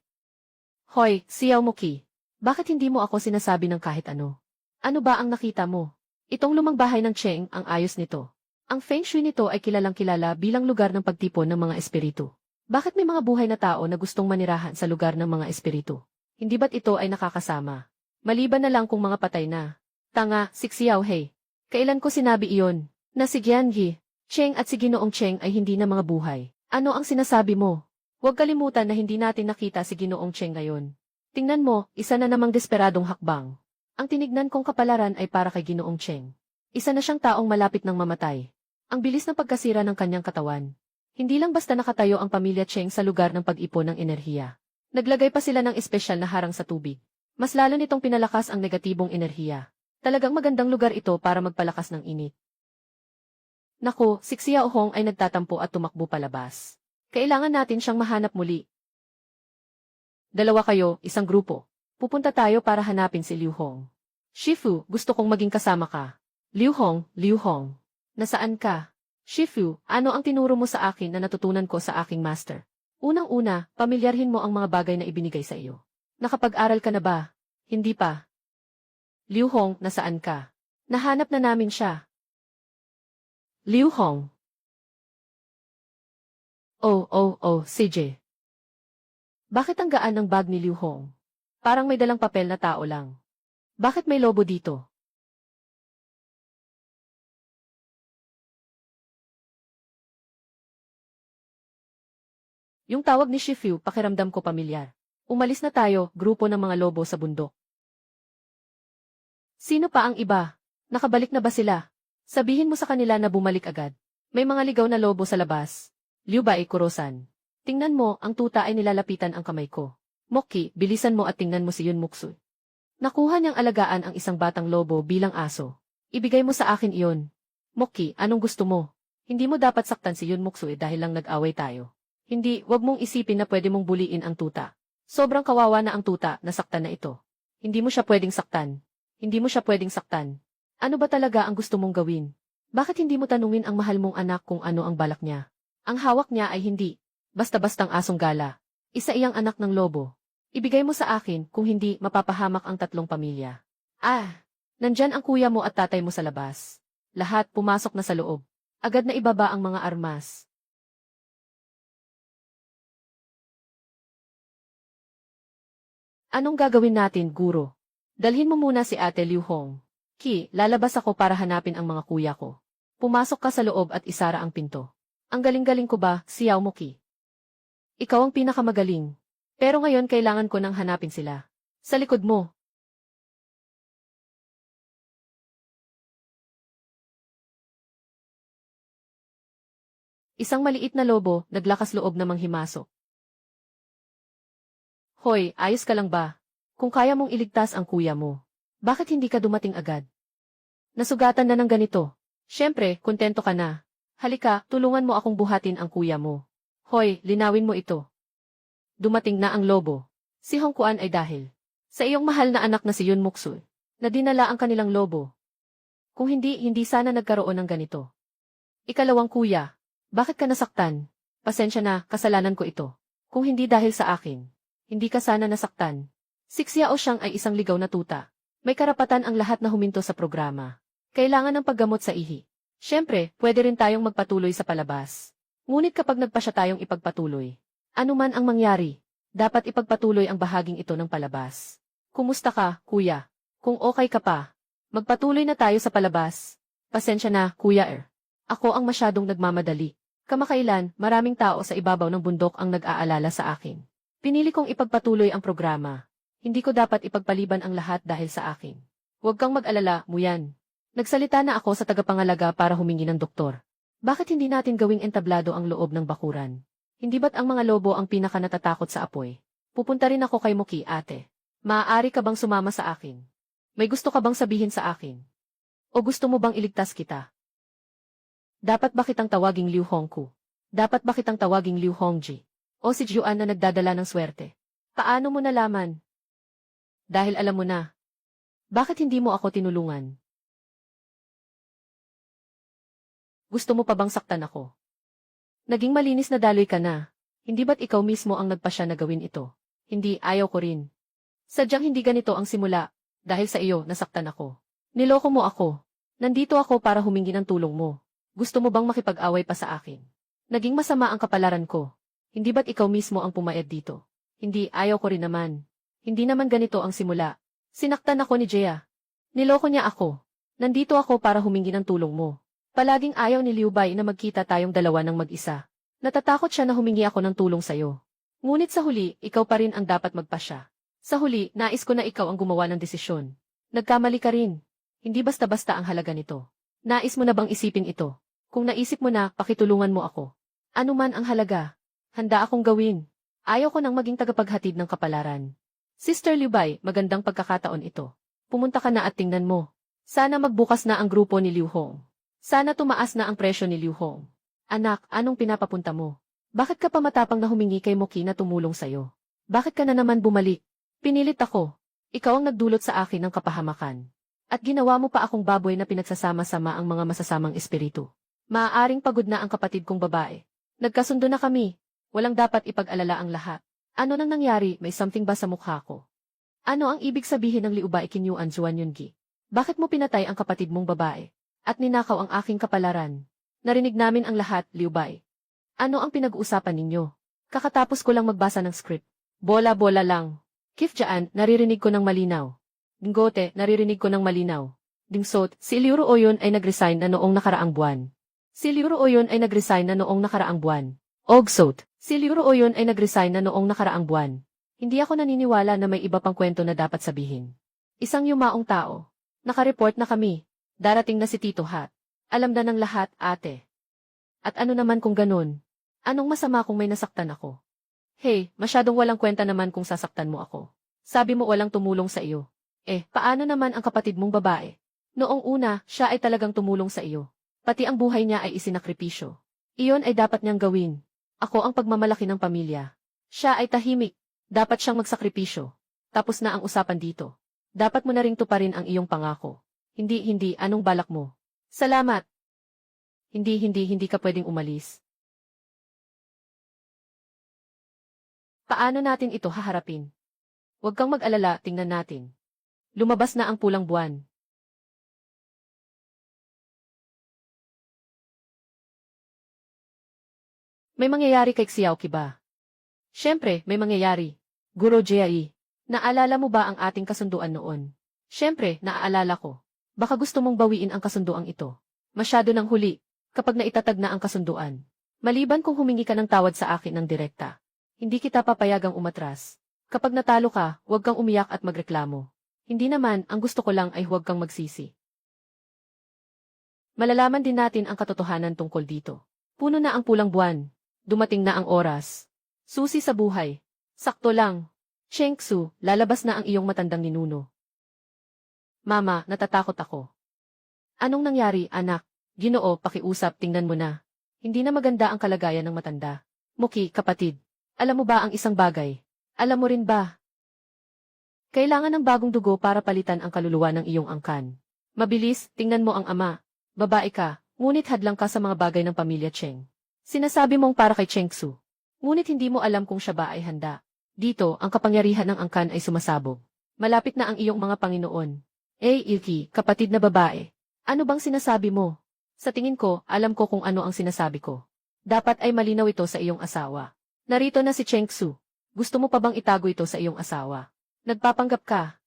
Hoy, Xiao Moki. Bakit hindi mo ako sinasabi ng kahit ano? Ano ba ang nakita mo? Itong lumang bahay ng Cheng, ang ayos nito. Ang Feng Shui nito ay kilalang-kilala bilang lugar ng pagtipon ng mga espiritu. Bakit may mga buhay na tao na gustong manirahan sa lugar ng mga espiritu? Hindi ba't ito ay nakakasama? Maliban na lang kung mga patay na. Tanga, si Xiao Hei. Kailan ko sinabi iyon? Na si Giangi, Cheng at si Ginoong Cheng ay hindi na mga buhay. Ano ang sinasabi mo? Huwag kalimutan na hindi natin nakita si Ginoong Cheng ngayon. Tingnan mo, isa na namang desperadong hakbang. Ang tinignan kong kapalaran ay para kay Ginoong Cheng. Isa na siyang taong malapit ng mamatay. Ang bilis ng pagkasira ng kanyang katawan. Hindi lang basta nakatayo ang pamilya Cheng sa lugar ng pag-ipon ng enerhiya. Naglagay pa sila ng espesyal na harang sa tubig. Mas lalo nitong pinalakas ang negatibong enerhiya. Talagang magandang lugar ito para magpalakas ng init. Naku, si Xiaohong ay nagtatampo at tumakbo palabas. Kailangan natin siyang mahanap muli. Dalawa kayo, isang grupo. Pupunta tayo para hanapin si Liu Hong. Shifu, gusto kong maging kasama ka. Liu Hong. Nasaan ka? Shifu, ano ang tinuro mo sa akin na natutunan ko sa aking master? Unang-una, pamilyarhin mo ang mga bagay na ibinigay sa iyo. Nakapag-aral ka na ba? Hindi pa. Liu Hong, nasaan ka? Nahanap na namin siya. Liu Hong. Oh, CJ. Bakit ang gaan ng bag ni Liu Hong? Parang may dalang papel na tao lang. Bakit may lobo dito? Yung tawag ni Shifu, pakiramdam ko pamilyar. Umalis na tayo, grupo ng mga lobo sa bundok. Sino pa ang iba? Nakabalik na ba sila? Sabihin mo sa kanila na bumalik agad. May mga ligaw na lobo sa labas. Liu Bai Kurosan. Tingnan mo, ang tuta ay nilalapitan ang kamay ko. Moki, bilisan mo at tingnan mo si Yun Muksu. Nakuha niyang alagaan ang isang batang lobo bilang aso. Ibigay mo sa akin iyon. Moki, anong gusto mo? Hindi mo dapat saktan si Yun Muksu dahil lang nag-away tayo. Hindi, wag mong isipin na pwede mong buliin ang tuta. Sobrang kawawa na ang tuta, nasaktan na ito. Hindi mo siya pwedeng saktan. Hindi mo siya pwedeng saktan. Ano ba talaga ang gusto mong gawin? Bakit hindi mo tanungin ang mahal mong anak kung ano ang balak niya? Ang hawak niya ay hindi basta-bastang asong gala. Isa iyang anak ng lobo. Ibigay mo sa akin, kung hindi, mapapahamak ang tatlong pamilya. Nandyan ang kuya mo at tatay mo sa labas. Lahat pumasok na sa loob. Agad na ibaba ang mga armas. Anong gagawin natin, guro? Dalhin mo muna si Ate Liu Hong. Ki, lalabas ako para hanapin ang mga kuya ko. Pumasok ka sa loob at isara ang pinto. Ang galing-galing ko ba, Xiao mo Ki? Ikaw ang pinakamagaling. Pero ngayon kailangan ko nang hanapin sila. Sa likod mo. Isang maliit na lobo, naglakas loob na manghimasok. Hoy, ayos ka lang ba? Kung kaya mong iligtas ang kuya mo, bakit hindi ka dumating agad? Nasugatan na ng ganito. Siyempre, kontento ka na. Halika, tulungan mo akong buhatin ang kuya mo. Hoy, linawin mo ito. Dumating na ang lobo. Si Hong Kuan ay dahil sa iyong mahal na anak na si Yun Muksu, na dinala ang kanilang lobo. Kung hindi sana nagkaroon ng ganito. Ikalawang kuya, bakit ka nasaktan? Pasensya na, kasalanan ko ito. Kung hindi dahil sa akin, hindi ka sana nasaktan. Si Xiao Xiang ay isang ligaw na tuta. May karapatan ang lahat na huminto sa programa. Kailangan ng paggamot sa ihi. Siyempre, pwede rin tayong magpatuloy sa palabas. Ngunit kapag nagpasya tayong ipagpatuloy, ano man ang mangyari, dapat ipagpatuloy ang bahaging ito ng palabas. Kumusta ka, kuya? Kung okay ka pa, magpatuloy na tayo sa palabas. Pasensya na, kuya. Ako ang masyadong nagmamadali. Kamakailan, maraming tao sa ibabaw ng bundok ang nag-aalala sa akin. Pinili kong ipagpatuloy ang programa. Hindi ko dapat ipagpaliban ang lahat dahil sa akin. Huwag kang mag-alala, Muyan. Nagsalita na ako sa tagapangalaga para humingi ng doktor. Bakit hindi natin gawing entablado ang loob ng bakuran? Hindi ba't ang mga lobo ang pinaka natatakot sa apoy? Pupunta rin ako kay Moki, ate. Maaari ka bang sumama sa akin? May gusto ka bang sabihin sa akin? O gusto mo bang iligtas kita? Dapat ba kitang tawaging Liu Hongku? Dapat ba kitang tawaging Liu Hongji? O si Juan na nagdadala ng swerte? Paano mo nalaman? Dahil alam mo na. Bakit hindi mo ako tinulungan? Gusto mo pa bang saktan ako? Naging malinis na daloy ka na. Hindi ba't ikaw mismo ang nagpasya na gawin ito? Hindi, ayaw ko rin. Sadyang hindi ganito ang simula. Dahil sa iyo, nasaktan ako. Niloko mo ako. Nandito ako para humingi ng tulong mo. Gusto mo bang makipag-away pa sa akin? Naging masama ang kapalaran ko. Hindi ba't ikaw mismo ang pumayag dito? Hindi, ayaw ko rin naman. Hindi naman ganito ang simula. Sinaktan ako ni Jia. Niloko niya ako. Nandito ako para humingi ng tulong mo. Palaging ayaw ni Liu Bai na magkita tayong dalawa ng mag-isa. Natatakot siya na humingi ako ng tulong sa'yo. Ngunit sa huli, ikaw pa rin ang dapat magpasya. Sa huli, nais ko na ikaw ang gumawa ng desisyon. Nagkamali ka rin. Hindi basta-basta ang halaga nito. Nais mo na bang isipin ito? Kung naisip mo na, pakitulungan mo ako. Ano man ang halaga, handa akong gawin. Ayaw ko nang maging tagapaghatid ng kapalaran. Sister Liu Bai, magandang pagkakataon ito. Pumunta ka na at tingnan mo. Sana magbukas na ang grupo ni Liu Hong. Sana tumaas na ang presyo ni Liu Hong. Anak, anong pinapapunta mo? Bakit ka pa matapang na humingi kay Moki na tumulong sa'yo? Bakit ka na naman bumalik? Pinilit ako. Ikaw ang nagdulot sa akin ng kapahamakan. At ginawa mo pa akong baboy na pinagsasama-sama ang mga masasamang espiritu. Maaaring pagod na ang kapatid kong babae. Nagkasundo na kami. Walang dapat ipag-alala ang lahat. Ano nang nangyari, may something ba sa mukha ko? Ano ang ibig sabihin ng Liu Bai Qinyuan Zuan Yungi? Bakit mo pinatay ang kapatid mong babae? At ninakaw ang aking kapalaran? Narinig namin ang lahat, Liu Bai. Ano ang pinag-uusapan ninyo? Kakatapos ko lang magbasa ng script. Bola-bola lang. Kif Jaan, naririnig ko ng malinaw. Dingote, naririnig ko ng malinaw. Dingsot, si Liu Ruoyun ay nag-resign na noong nakaraang buwan. Si Liu Ruoyun ay nag-resign na noong nakaraang buwan. Ogsot, si Liu Ruoyun ay nag-resign na noong nakaraang buwan. Hindi ako naniniwala na may iba pang kwento na dapat sabihin. Isang yumaong tao. Nakareport na kami. Darating na si Tito Hat. Alam na ng lahat, ate. At ano naman kung ganun? Anong masama kung may nasaktan ako? Hey, masyadong walang kwenta naman kung sasaktan mo ako. Sabi mo walang tumulong sa iyo. Paano naman ang kapatid mong babae? Noong una, siya ay talagang tumulong sa iyo. Pati ang buhay niya ay isinakripisyo. Iyon ay dapat niyang gawin. Ako ang pagmamalaki ng pamilya. Siya ay tahimik. Dapat siyang magsakripisyo. Tapos na ang usapan dito. Dapat mo na ring tuparin ang iyong pangako. Hindi, anong balak mo? Salamat. Hindi ka pwedeng umalis. Paano natin ito haharapin? Huwag kang mag-alala, tingnan natin. Lumabas na ang pulang buwan. May mangyayari kay Xiaoqi ba? Siyempre, may mangyayari. Guro Jiai, naalala mo ba ang ating kasunduan noon? Siyempre, naaalala ko. Baka gusto mong bawiin ang kasunduang ito. Masyado nang huli, kapag naitatag na ang kasunduan. Maliban kung humingi ka ng tawad sa akin ng direkta. Hindi kita papayagang umatras. Kapag natalo ka, huwag kang umiyak at magreklamo. Hindi naman, ang gusto ko lang ay huwag kang magsisi. Malalaman din natin ang katotohanan tungkol dito. Puno na ang pulang buwan. Dumating na ang oras. Susi sa buhay. Sakto lang. Cheng Xu, lalabas na ang iyong matandang ninuno. Mama, natatakot ako. Anong nangyari, anak? Ginoo, pakiusap, tingnan mo na. Hindi na maganda ang kalagayan ng matanda. Muki, kapatid. Alam mo ba ang isang bagay? Alam mo rin ba? Kailangan ng bagong dugo para palitan ang kaluluwa ng iyong angkan. Mabilis, tingnan mo ang ama. Babae ka, ngunit hadlang ka sa mga bagay ng pamilya Cheng. Sinasabi mong para kay Cheng Xu. Ngunit hindi mo alam kung siya ba ay handa. Dito, ang kapangyarihan ng angkan ay sumasabog. Malapit na ang iyong mga Panginoon. Ilki, kapatid na babae. Ano bang sinasabi mo? Sa tingin ko, alam ko kung ano ang sinasabi ko. Dapat ay malinaw ito sa iyong asawa. Narito na si Cheng Xu. Gusto mo pa bang itago ito sa iyong asawa? Nagpapanggap ka.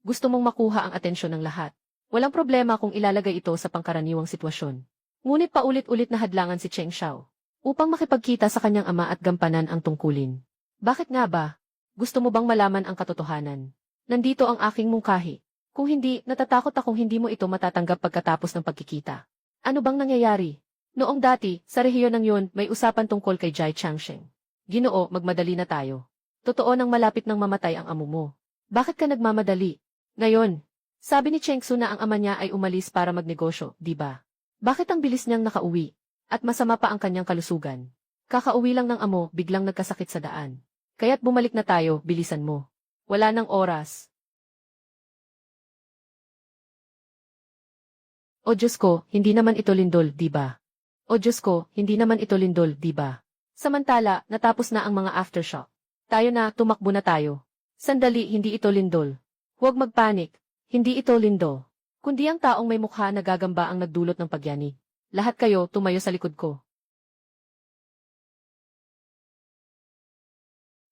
Gusto mong makuha ang atensyon ng lahat. Walang problema kung ilalagay ito sa pangkaraniwang sitwasyon. Ngunit paulit-ulit na hadlangan si Cheng Xiao upang makipagkita sa kanyang ama at gampanan ang tungkulin. Bakit nga ba? Gusto mo bang malaman ang katotohanan? Nandito ang aking mungkahi. Kung hindi, natatakot akong hindi mo ito matatanggap pagkatapos ng pagkikita. Ano bang nangyayari? Noong dati, sa rehiyon ng yon, may usapan tungkol kay Jai Changsheng. Ginoo, magmadali na tayo. Totoo nang malapit nang mamatay ang amo mo. Bakit ka nagmamadali? Ngayon, sabi ni Cheng Xu na ang ama niya ay umalis para magnegosyo, di ba? Bakit ang bilis niyang nakauwi? At masama pa ang kanyang kalusugan. Kakauwi lang ng amo, biglang nagkasakit sa daan. Kaya't bumalik na tayo, bilisan mo. Wala nang oras. O Diyos ko, hindi naman ito lindol, di ba? O Diyos ko, hindi naman ito lindol, di ba? Samantala, natapos na ang mga aftershock. Tayo na, tumakbo na tayo. Sandali, hindi ito lindol. Huwag magpanik. Hindi ito lindol. Kundi ang taong may mukha na gagamba ang nagdulot ng pagyanig. Lahat kayo, tumayo sa likod ko.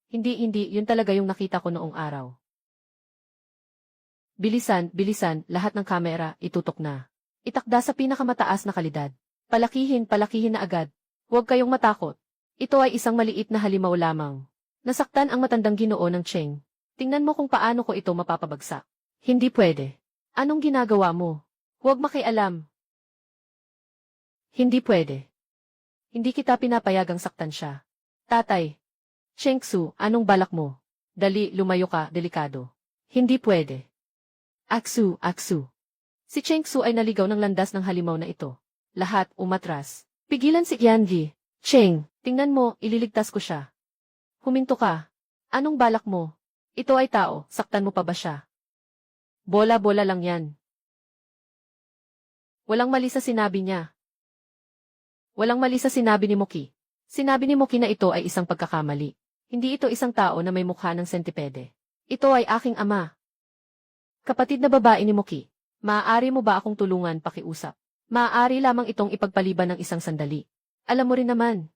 Hindi, yun talaga yung nakita ko noong araw. Bilisan, lahat ng kamera, itutok na. Itakda sa pinakamataas na kalidad. Palakihin na agad. Huwag kayong matakot. Ito ay isang maliit na halimaw lamang. Nasaktan ang matandang Ginoo ng Cheng. Tingnan mo kung paano ko ito mapapabagsak. Hindi pwede. Anong ginagawa mo? Huwag makialam. Hindi pwede. Hindi kita pinapayagang saktan siya. Tatay. Cheng Su, anong balak mo? Dali, lumayo ka, delikado. Hindi pwede. Aksu, Aksu. Si Cheng Su ay naligaw ng landas ng halimaw na ito. Lahat umatras. Pigilan si Yanji. Cheng, tingnan mo, ililigtas ko siya. Huminto ka. Anong balak mo? Ito ay tao, saktan mo pa ba siya? Bola-bola lang yan. Walang mali sa sinabi niya. Walang mali sa sinabi ni Moki. Sinabi ni Moki na ito ay isang pagkakamali. Hindi ito isang tao na may mukha ng sentipede. Ito ay aking ama. Kapatid na babae ni Moki. Maaari mo ba akong tulungan pakiusap? Maaari lamang itong ipagpaliban ng isang sandali. Alam mo rin naman.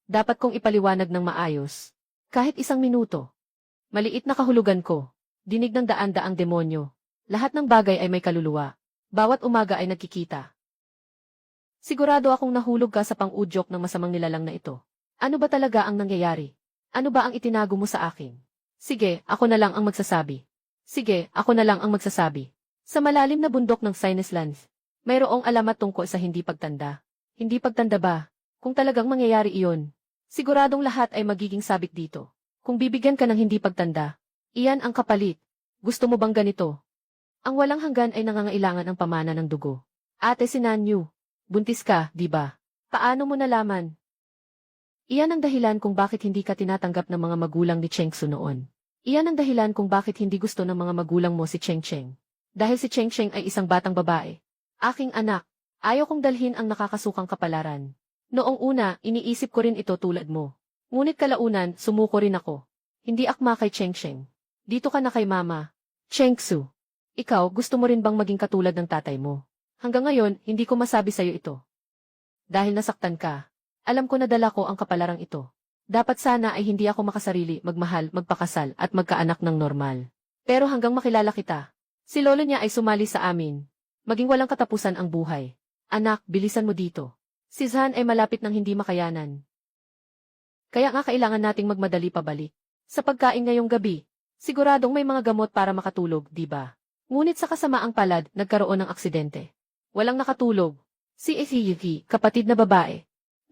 Dapat kong ipaliwanag ng maayos. Kahit isang minuto. Maliit na kahulugan ko. Dinig ng daan-daang demonyo. Lahat ng bagay ay may kaluluwa. Bawat umaga ay nagkikita. Sigurado akong nahulog ka sa pang-udyok ng masamang nilalang na ito. Ano ba talaga ang nangyayari? Ano ba ang itinago mo sa akin? Sige, ako na lang ang magsasabi. Sige, ako na lang ang magsasabi. Sa malalim na bundok ng Sinus Lands, mayroong alamat tungkol sa hindi pagtanda. Hindi pagtanda ba? Kung talagang mangyayari iyon, siguradong lahat ay magiging sabik dito. Kung bibigyan ka ng hindi pagtanda, iyan ang kapalit. Gusto mo bang ganito? Ang walang hanggan ay nangangailangan ng pamana ng dugo. Ate si Nanyu, buntis ka, di ba? Paano mo nalaman? Iyan ang dahilan kung bakit hindi ka tinatanggap ng mga magulang ni Cheng Su noon. Iyan ang dahilan kung bakit hindi gusto ng mga magulang mo si Cheng Cheng. Dahil si Cheng Cheng ay isang batang babae. Aking anak, ayaw kong dalhin ang nakakasukang kapalaran. Noong una, iniisip ko rin ito tulad mo. Ngunit kalaunan, sumuko rin ako. Hindi akma kay Cheng Cheng. Dito ka na kay Mama. Cheng Su. Ikaw, gusto mo rin bang maging katulad ng tatay mo? Hanggang ngayon, hindi ko masabi sa'yo ito. Dahil nasaktan ka. Alam ko na dala ko ang kapalarang ito. Dapat sana ay hindi ako makasarili, magmahal, magpakasal, at magkaanak ng normal. Pero hanggang makilala kita, si lolo niya ay sumali sa amin. Maging walang katapusan ang buhay. Anak, bilisan mo dito. Si Zhan ay malapit ng hindi makayanan. Kaya nga kailangan nating magmadali pabalik. Sa pagkain ngayong gabi, siguradong may mga gamot para makatulog, di ba? Ngunit sa kasamaang palad, nagkaroon ng aksidente. Walang nakatulog. Si Yuki, kapatid na babae.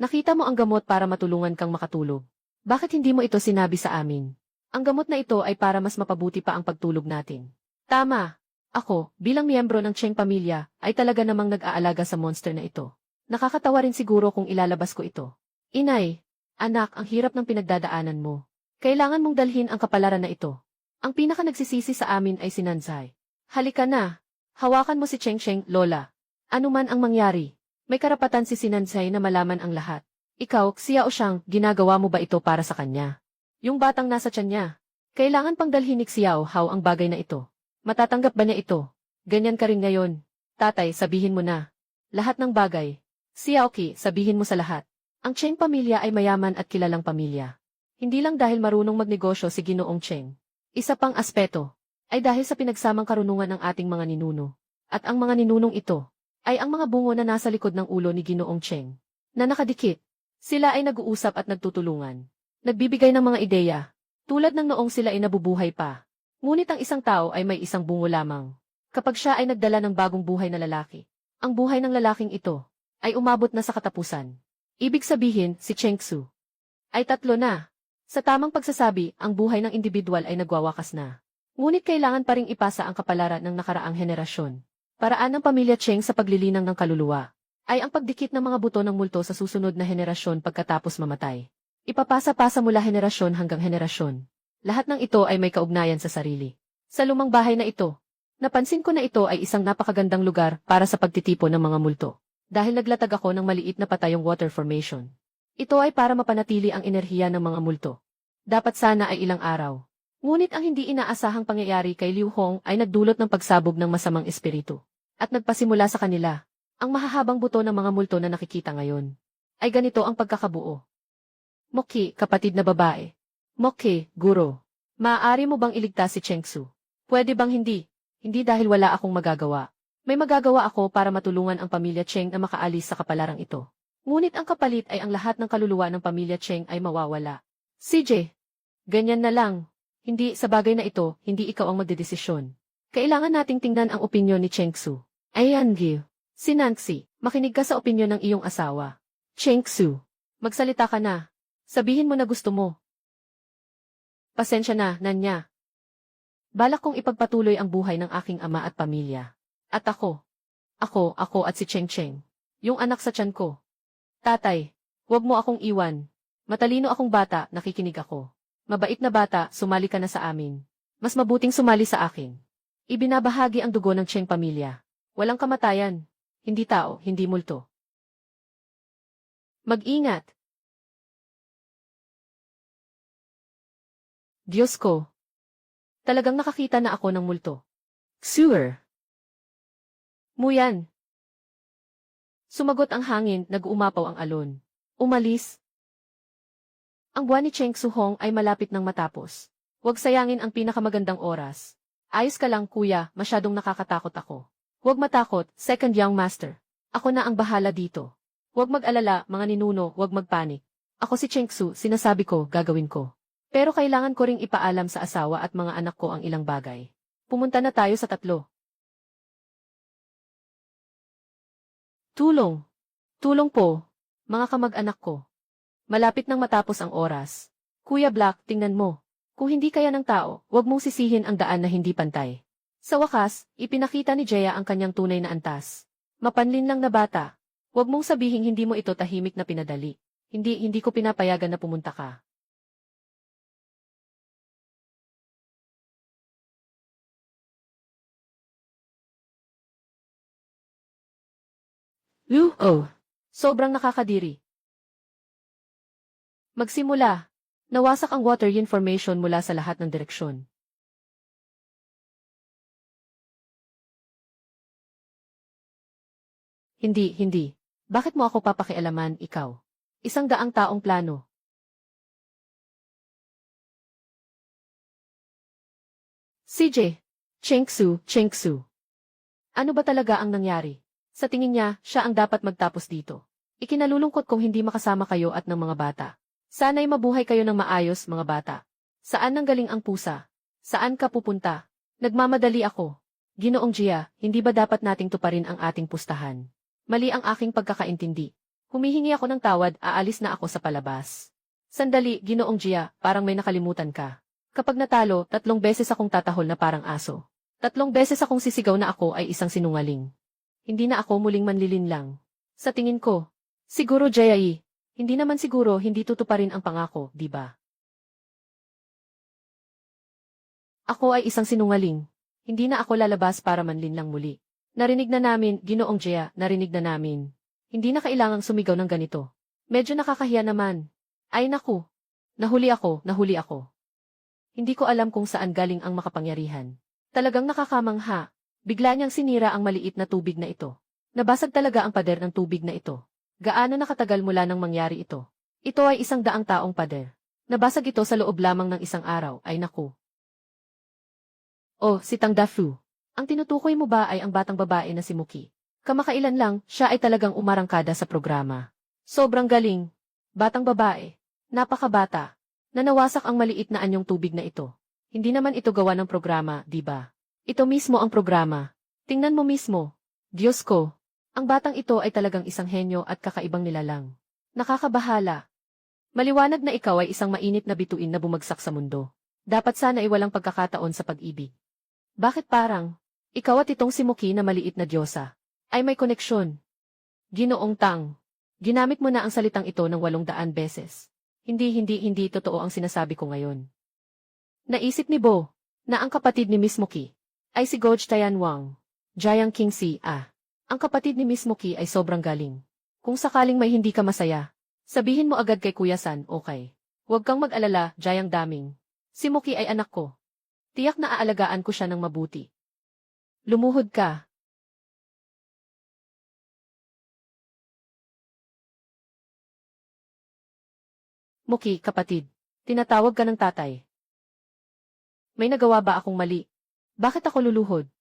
Nakita mo ang gamot para matulungan kang makatulog. Bakit hindi mo ito sinabi sa amin? Ang gamot na ito ay para mas mapabuti pa ang pagtulog natin. Tama. Ako, bilang miyembro ng Cheng pamilya, ay talaga namang nag-aalaga sa monster na ito. Nakakatawa rin siguro kung ilalabas ko ito. Inay, anak, ang hirap ng pinagdadaanan mo. Kailangan mong dalhin ang kapalaran na ito. Ang pinaka nagsisisi sa amin ay si Nansai. Halika na. Hawakan mo si Cheng Cheng, Lola. Ano man ang mangyari, may karapatan si Sinansay na malaman ang lahat. Ikaw, Xiao Shang, ginagawa mo ba ito para sa kanya? Yung batang nasa tiyan niya. Kailangan pang dalhin ni Xiao Hao ang bagay na ito. Matatanggap ba niya ito? Ganyan ka rin ngayon. Tatay, sabihin mo na. Lahat ng bagay. Xiao Qi, sabihin mo sa lahat. Ang Cheng pamilya ay mayaman at kilalang pamilya. Hindi lang dahil marunong magnegosyo si Ginoong Cheng. Isa pang aspeto ay dahil sa pinagsamang karunungan ng ating mga ninuno. At ang mga ninunong ito ay ang mga bungo na nasa likod ng ulo ni Ginoong Cheng, na nakadikit. Sila ay nag-uusap at nagtutulungan. Nagbibigay ng mga ideya, tulad ng noong sila ay nabubuhay pa. Ngunit ang isang tao ay may isang bungo lamang. Kapag siya ay nagdala ng bagong buhay na lalaki, ang buhay ng lalaking ito ay umabot na sa katapusan. Ibig sabihin, si Cheng Su ay tatlo na. Sa tamang pagsasabi, ang buhay ng individual ay nagwawakas na. Ngunit kailangan pa ring ipasa ang kapalaran ng nakaraang henerasyon. Paraan ng pamilya Cheng sa paglilinang ng kaluluwa ay ang pagdikit ng mga buto ng multo sa susunod na henerasyon pagkatapos mamatay. Ipapasa-pasa mula henerasyon hanggang henerasyon. Lahat ng ito ay may kaugnayan sa sarili. Sa lumang bahay na ito, napansin ko na ito ay isang napakagandang lugar para sa pagtitipon ng mga multo. Dahil naglatag ako ng maliit na patayong water formation. Ito ay para mapanatili ang enerhiya ng mga multo. Dapat sana ay ilang araw. Ngunit ang hindi inaasahang pangyayari kay Liu Hong ay nagdulot ng pagsabog ng masamang espiritu. At nagpasimula sa kanila. Ang mahahabang buto ng mga multo na nakikita ngayon ay ganito ang pagkakabuo. Moki, kapatid na babae. Moki, guro. Maaari mo bang iligtas si Cheng Su? Pwede bang hindi? Hindi dahil wala akong magagawa. May magagawa ako para matulungan ang pamilya Cheng na makaalis sa kapalarang ito. Ngunit ang kapalit ay ang lahat ng kaluluwa ng pamilya Cheng ay mawawala. CJ, ganyan na lang. Hindi, sa bagay na ito, hindi ikaw ang magdedesisyon. Kailangan nating tingnan ang opinyon ni Cheng Su. Ayan, Gil. Si Nancy, makinig ka sa opinyon ng iyong asawa. Cheng Su, magsalita ka na. Sabihin mo na gusto mo. Pasensya na, Nanya. Balak kong ipagpatuloy ang buhay ng aking ama at pamilya. At ako at si Cheng Cheng. Yung anak sa tiyan ko. Tatay, huwag mo akong iwan. Matalino akong bata, nakikinig ako. Mabait na bata, sumali ka na sa amin. Mas mabuting sumali sa akin. Ibinabahagi ang dugo ng Cheng pamilya. Walang kamatayan. Hindi tao, hindi multo. Mag-ingat. Diyos ko. Talagang nakakita na ako ng multo. Sewer. Muyan. Sumagot ang hangin, nag-uumapaw ang alon. Umalis. Ang buwan ni Cheng Suhong ay malapit nang matapos. Huwag sayangin ang pinakamagandang oras. Ayos ka lang, kuya, masyadong nakakatakot ako. Huwag matakot, second young master. Ako na ang bahala dito. Huwag mag-alala, mga ninuno, huwag magpanik. Ako si Cheng Su, sinasabi ko, gagawin ko. Pero kailangan ko ring ipaalam sa asawa at mga anak ko ang ilang bagay. Pumunta na tayo sa 3. Tulong. Tulong po, mga kamag-anak ko. Malapit nang matapos ang oras. Kuya Black, tingnan mo. Kung hindi kaya ng tao, huwag mong sisihin ang daan na hindi pantay. Sa wakas, ipinakita ni Jeya ang kanyang tunay na antas. Mapanlin lang na bata. Huwag mong sabihin hindi mo ito tahimik na pinadali. Hindi ko pinapayagan na pumunta ka. Oh, sobrang nakakadiri. Magsimula. Nawasak ang water information mula sa lahat ng direksyon. Hindi. Bakit mo ako papakialaman, ikaw? 100 taong plano. CJ. Cheng Su. Ano ba talaga ang nangyari? Sa tingin niya, siya ang dapat magtapos dito. Ikinalulungkot kong hindi makasama kayo at ng mga bata. Sana'y mabuhay kayo ng maayos, mga bata. Saan nanggaling ang pusa? Saan ka pupunta? Nagmamadali ako. Ginoong Jia, hindi ba dapat nating tuparin ang ating pustahan? Mali ang aking pagkakaintindi. Humihingi ako ng tawad, aalis na ako sa palabas. Sandali, Ginoong Jia, parang may nakalimutan ka. Kapag natalo, 3 beses akong tatahol na parang aso. 3 beses akong sisigaw na ako ay isang sinungaling. Hindi na ako muling manlilinlang. Sa tingin ko, siguro Jayai, hindi naman siguro hindi tutuparin ang pangako, di ba? Ako ay isang sinungaling. Hindi na ako lalabas para manlinlang muli. Narinig na namin, Ginoong Jaya, narinig na namin. Hindi na kailangang sumigaw ng ganito. Medyo nakakahiya naman. Ay naku. Nahuli ako. Hindi ko alam kung saan galing ang makapangyarihan. Talagang nakakamangha. Bigla niyang sinira ang maliit na tubig na ito. Nabasag talaga ang pader ng tubig na ito. Gaano nakatagal mula nang mangyari ito? Ito ay 100 taong pader. Nabasag ito sa loob lamang ng isang araw, ay naku. Oh, si Tang Dafu. Ang tinutukoy mo ba ay ang batang babae na si Muki? Kamakailan lang, siya ay talagang umarangkada sa programa. Sobrang galing. Batang babae. Napakabata. Nanawasak ang maliit na anyong tubig na ito. Hindi naman ito gawa ng programa, di ba? Ito mismo ang programa. Tingnan mo mismo. Diyos ko. Ang batang ito ay talagang isang henyo at kakaibang nilalang. Nakakabahala. Maliwanag na ikaw ay isang mainit na bituin na bumagsak sa mundo. Dapat sana ay walang pagkakataon sa pag-ibig. Bakit parang, ikaw at itong si Muki na maliit na diyosa, ay may koneksyon? Ginoong Tang, ginamit mo na ang salitang ito ng 800 beses. Hindi totoo ang sinasabi ko ngayon. Naisip ni Bo, na ang kapatid ni Miss Muki, ay si Goj Tianwang, Jiang Qingxi. Ang kapatid ni Miss Muki ay sobrang galing. Kung sakaling may hindi ka masaya, sabihin mo agad kay Kuya San, okay? Huwag kang mag-alala, Jiang Daming. Si Muki ay anak ko. Tiyak na aalagaan ko siya ng mabuti. Lumuhod ka. Muki, kapatid. Tinatawag ka ng tatay. May nagawa ba akong mali? Bakit ako luluhod?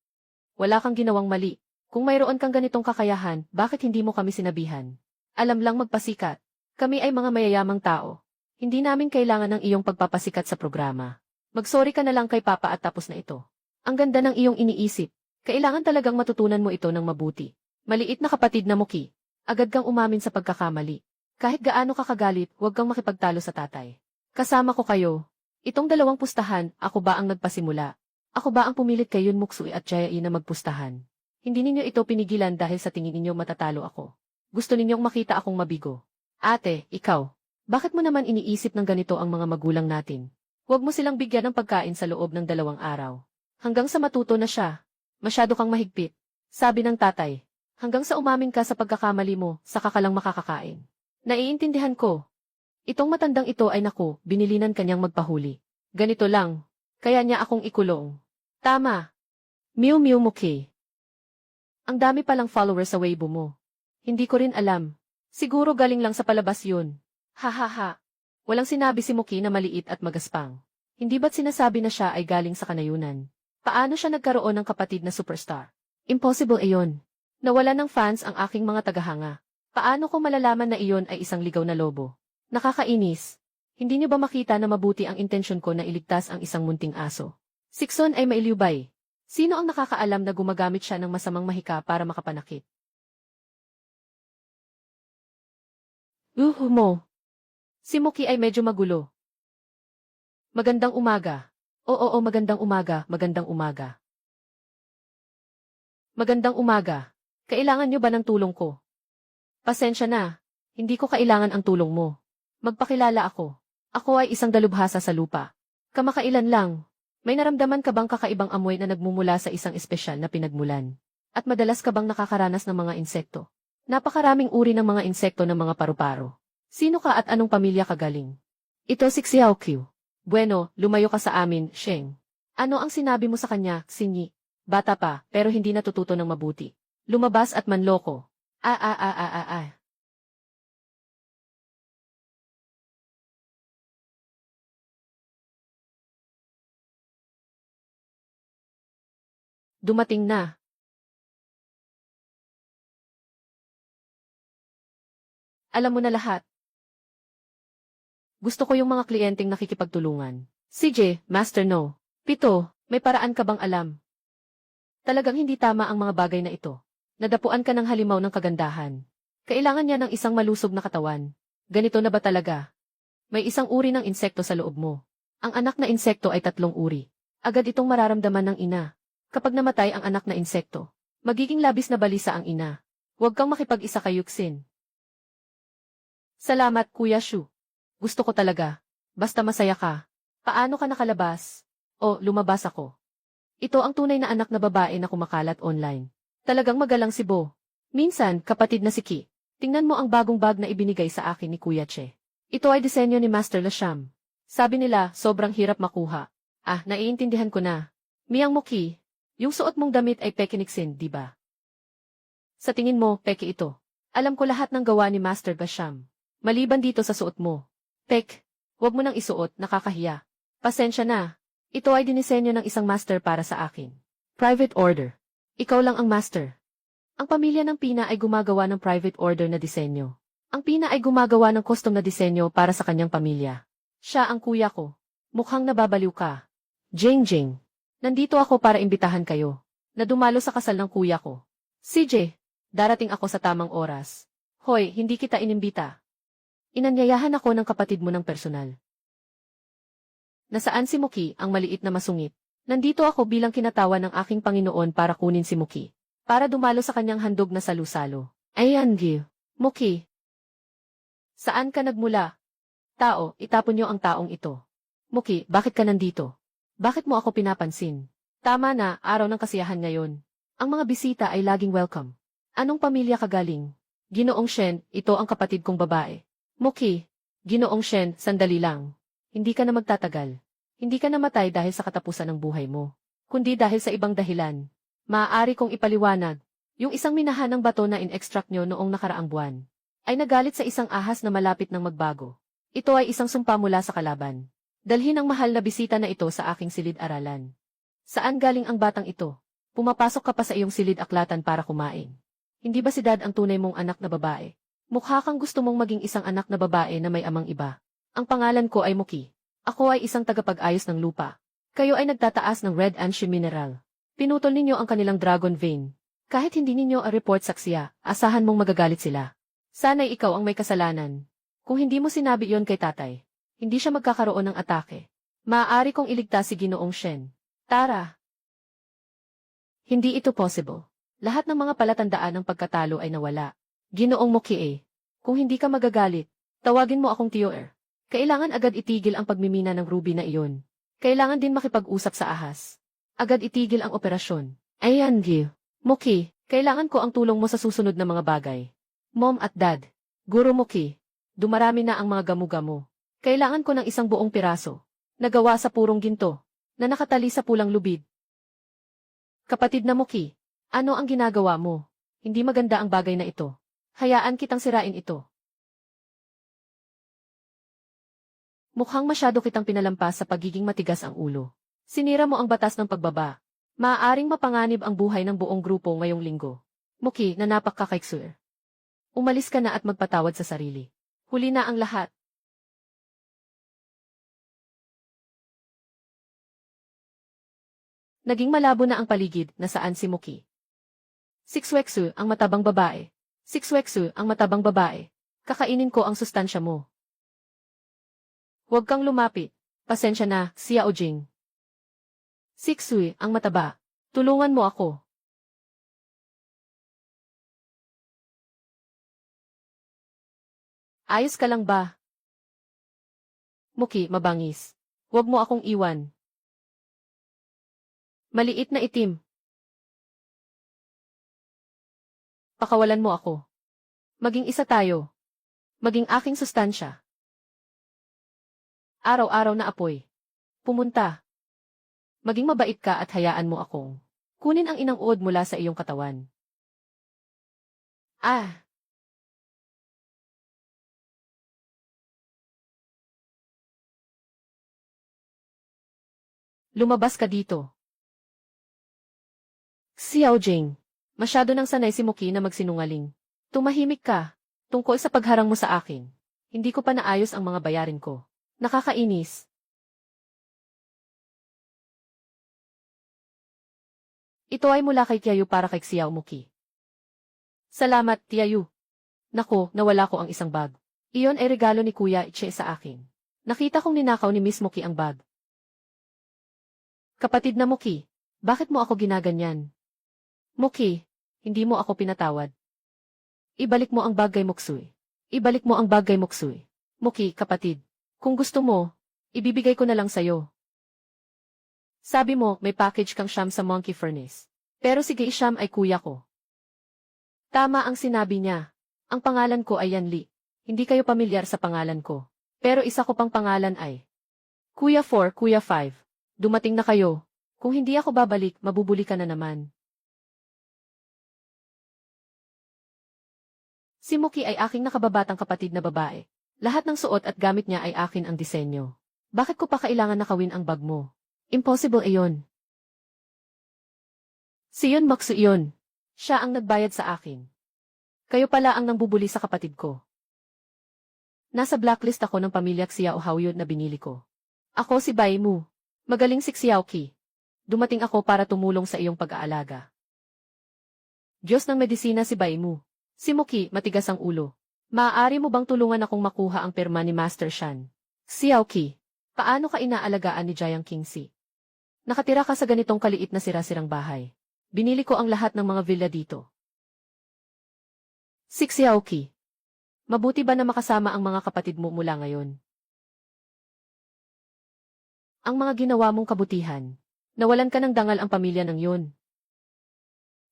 Wala kang ginawang mali. Kung mayroon kang ganitong kakayahan, bakit hindi mo kami sinabihan? Alam lang magpasikat. Kami ay mga mayayamang tao. Hindi namin kailangan ng iyong pagpapasikat sa programa. Magsorry ka na lang kay Papa at tapos na ito. Ang ganda ng iyong iniisip. Kailangan talagang matutunan mo ito ng mabuti. Maliit na kapatid na Muki. Agad kang umamin sa pagkakamali. Kahit gaano ka kagalit, huwag kang makipagtalo sa tatay. Kasama ko kayo. Itong dalawang pustahan, ako ba ang nagpasimula? Ako ba ang pumilit kay Yun Muksui at Jae na magpustahan? Hindi ninyo ito pinigilan dahil sa tingin ninyo matatalo ako. Gusto ninyong makita akong mabigo. Ate, ikaw, bakit mo naman iniisip ng ganito ang mga magulang natin? Huwag mo silang bigyan ng pagkain sa loob ng 2 araw. Hanggang sa matuto na siya. Masyado kang mahigpit. Sabi ng tatay. Hanggang sa umamin ka sa pagkakamali mo, saka ka lang makakakain. Naiintindihan ko. Itong matandang ito ay naku, binilinan kanyang magpahuli. Ganito lang. Kaya niya akong ikulong. Tama. Miu Miu Muki. Ang dami palang followers sa Weibo mo. Hindi ko rin alam. Siguro galing lang sa palabas yun. Ha. Walang sinabi si Muki na maliit at magaspang. Hindi ba't sinasabi na siya ay galing sa kanayunan? Paano siya nagkaroon ng kapatid na superstar? Impossible iyon. Nawala ng fans ang aking mga tagahanga. Paano ko malalaman na iyon ay isang ligaw na lobo? Nakakainis. Hindi niyo ba makita na mabuti ang intensyon ko na iligtas ang isang munting aso? Sikson ay mailiubay. Sino ang nakakaalam na gumagamit siya ng masamang mahika para makapanakit? Mo. Si Muki ay medyo magulo. Magandang umaga. Oo, magandang umaga, magandang umaga. Magandang umaga. Kailangan niyo ba ng tulong ko? Pasensya na. Hindi ko kailangan ang tulong mo. Magpakilala ako. Ako ay isang dalubhasa sa lupa. Kamakailan lang. May naramdaman ka bang kakaibang amoy na nagmumula sa isang espesyal na pinagmulan? At madalas ka bang nakakaranas ng mga insekto? Napakaraming uri ng mga insekto ng mga paru-paro. Sino ka at anong pamilya ka galing? Ito si Xiaoqiu. Bueno, lumayo ka sa amin, Sheng. Ano ang sinabi mo sa kanya, Xinyi? Bata pa, pero hindi natututo ng mabuti. Lumabas at manloko. Dumating na. Alam mo na lahat. Gusto ko yung mga kliyenteng nakikipagtulungan. CJ, Master No. Pito, may paraan ka bang alam? Talagang hindi tama ang mga bagay na ito. Nadapuan ka ng halimaw ng kagandahan. Kailangan niya ng isang malusog na katawan. Ganito na ba talaga? May isang uri ng insekto sa loob mo. Ang anak na insekto ay 3 uri. Agad itong mararamdaman ng ina. Kapag namatay ang anak na insekto, magiging labis na balisa ang ina. Huwag kang makipag-isa kay Yuxin. Salamat, Kuya Shu. Gusto ko talaga. Basta masaya ka. Paano ka nakalabas? O, lumabas ako. Ito ang tunay na anak na babae na kumakalat online. Talagang magalang si Bo. Minsan, kapatid na si Ki. Tingnan mo ang bagong bag na ibinigay sa akin ni Kuya Che. Ito ay disenyo ni Master Lasham. Sabi nila, sobrang hirap makuha. Naiintindihan ko na. Miyang Muki, yung suot mong damit ay peke Nixin, di ba? Sa tingin mo, peke ito. Alam ko lahat ng gawa ni Master Lasham. Maliban dito sa suot mo. Pek, wag mo nang isuot, nakakahiya. Pasensya na. Ito ay dinisenyo ng isang master para sa akin. Private order. Ikaw lang ang master. Ang pamilya ng Pina ay gumagawa ng private order na disenyo. Ang Pina ay gumagawa ng custom na disenyo para sa kanyang pamilya. Siya ang kuya ko. Mukhang nababaliw ka. Jing. Nandito ako para imbitahan kayo. Na dumalo sa kasal ng kuya ko. CJ, darating ako sa tamang oras. Hoy, hindi kita inimbita. Inanyayahan ako ng kapatid mo ng personal. Nasaan si Muki, ang maliit na masungit? Nandito ako bilang kinatawan ng aking Panginoon para kunin si Muki. Para dumalo sa kanyang handog na salu-salo. Ayan, Gil. Muki. Saan ka nagmula? Tao, itapon niyo ang taong ito. Muki, bakit ka nandito? Bakit mo ako pinapansin? Tama na, araw ng kasiyahan ngayon. Ang mga bisita ay laging welcome. Anong pamilya ka galing? Ginoong Shen, ito ang kapatid kong babae. Muki, Ginoong Shen, sandali lang. Hindi ka na magtatagal. Hindi ka namatay dahil sa katapusan ng buhay mo, kundi dahil sa ibang dahilan. Maaari kong ipaliwanag. Yung isang minahanang bato na in-extract nyo noong nakaraang buwan, ay nagalit sa isang ahas na malapit ng magbago. Ito ay isang sumpa mula sa kalaban. Dalhin ang mahal na bisita na ito sa aking silid-aralan. Saan galing ang batang ito? Pumapasok ka pa sa iyong silid-aklatan para kumain. Hindi ba si Dad ang tunay mong anak na babae? Mukha kang gusto mong maging isang anak na babae na may amang iba. Ang pangalan ko ay Muki. Ako ay isang tagapag-ayos ng lupa. Kayo ay nagtataas ng red ancient mineral. Pinutol ninyo ang kanilang dragon vein. Kahit hindi ninyo a-report saksiya, asahan mong magagalit sila. Sana'y ikaw ang may kasalanan. Kung hindi mo sinabi iyon kay tatay, hindi siya magkakaroon ng atake. Maaari kong iligtas si Ginoong Shen. Tara. Hindi ito possible. Lahat ng mga palatandaan ng pagkatalo ay nawala. Ginoong Mokie, kung hindi ka magagalit, tawagin mo akong Tioer. Kailangan agad itigil ang pagmimina ng ruby na iyon. Kailangan din makipag-usap sa ahas. Agad itigil ang operasyon. Ayan, Gil. Moki, kailangan ko ang tulong mo sa susunod na mga bagay. Mom at Dad. Guro Moki, dumarami na ang mga gamu-gamu. Kailangan ko ng isang buong piraso. Nagawa sa purong ginto, na nakatali sa pulang lubid. Kapatid na Moki, ano ang ginagawa mo? Hindi maganda ang bagay na ito. Hayaan kitang sirain ito. Mukhang masyado kitang pinalampas sa pagiging matigas ang ulo. Sinira mo ang batas ng pagbaba. Maaaring mapanganib ang buhay ng buong grupo ngayong linggo. Moki, nanapak ka kay Xur. Umalis ka na at magpatawad sa sarili. Huli na ang lahat. Naging malabo na ang paligid na saan si Moki. Sixwexu ang matabang babae. Sixwexu ang matabang babae. Kakainin ko ang sustansya mo. Huwag kang lumapit. Pasensya na, Xiao Jing. Sixui ang mataba. Tulungan mo ako. Ayos ka lang ba? Moki, mabangis. Huwag mo akong iwan. Maliit na itim. Pakawalan mo ako. Maging isa tayo. Maging aking sustansya. Araw-araw na apoy. Pumunta. Maging mabait ka at hayaan mo akong kunin ang inang uod mula sa iyong katawan. Ah! Lumabas ka dito. Xiao Jing. Masyado nang sanay si Moki na magsinungaling. Tumahimik ka. Tungkol sa pagharang mo sa akin. Hindi ko pa naayos ang mga bayarin ko. Nakakainis. Ito ay mula kay Tiayu para kay Xiao Moki. Salamat, Tiayu. Nako, nawala ko ang isang bag. Iyon ay regalo ni Kuya Iche sa akin. Nakita kong ninakaw ni Miss Moki ang bag. Kapatid na Moki, bakit mo ako ginaganyan? Moki, hindi mo ako pinatawad. Ibalik mo ang bag kay Moksui. Ibalik mo ang bag kay Moksui. Moki, kapatid, kung gusto mo, ibibigay ko na lang sayo. Sabi mo, may package kang siyam sa Monkey Furnace. Pero sige, siyam ay kuya ko. Tama ang sinabi niya. Ang pangalan ko ay Yanli. Hindi kayo pamilyar sa pangalan ko. Pero isa ko pang pangalan ay Kuya 4, Kuya 5. Dumating na kayo. Kung hindi ako babalik, mabubuli ka na naman. Si Moki ay aking nakababatang kapatid na babae. Lahat ng suot at gamit niya ay akin ang disenyo. Bakit ko pa kailangan nakawin ang bag mo? Impossible iyon. Si Yun Maksu iyon. Siya ang nagbayad sa akin. Kayo pala ang nangbubuli sa kapatid ko. Nasa blacklist ako ng pamilya Xiao Haoyun na binili ko. Ako si Bai Mu. Magaling si Xiao Qi. Dumating ako para tumulong sa iyong pag-aalaga. Diyos ng medisina si Bai Mu. Si Moki, matigas ang ulo. Maaari mo bang tulungan akong makuha ang perma ni Master Shan? Xiao Qi, paano ka inaalagaan ni Jiang Qingxi? Nakatira ka sa ganitong kaliit na sira-sirang bahay. Binili ko ang lahat ng mga villa dito. Si Xiao Qi, mabuti ba na makasama ang mga kapatid mo mula ngayon? Ang mga ginawa mong kabutihan. Nawalan ka ng dangal ang pamilya ng yun.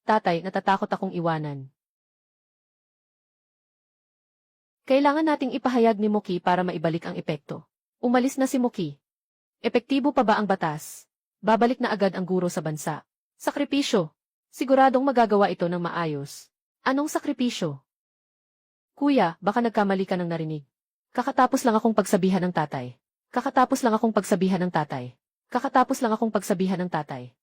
Tatay, natatakot akong iwanan. Kailangan nating ipahayag ni Moki para maibalik ang epekto. Umalis na si Moki. Epektibo pa ba ang batas? Babalik na agad ang guro sa bansa. Sakripisyo. Siguradong magagawa ito ng maayos. Anong sakripisyo? Kuya, baka nagkamali ka ng narinig. Kakatapos lang akong pagsabihan ng tatay. Kakatapos lang akong pagsabihan ng tatay. Kakatapos lang akong pagsabihan ng tatay.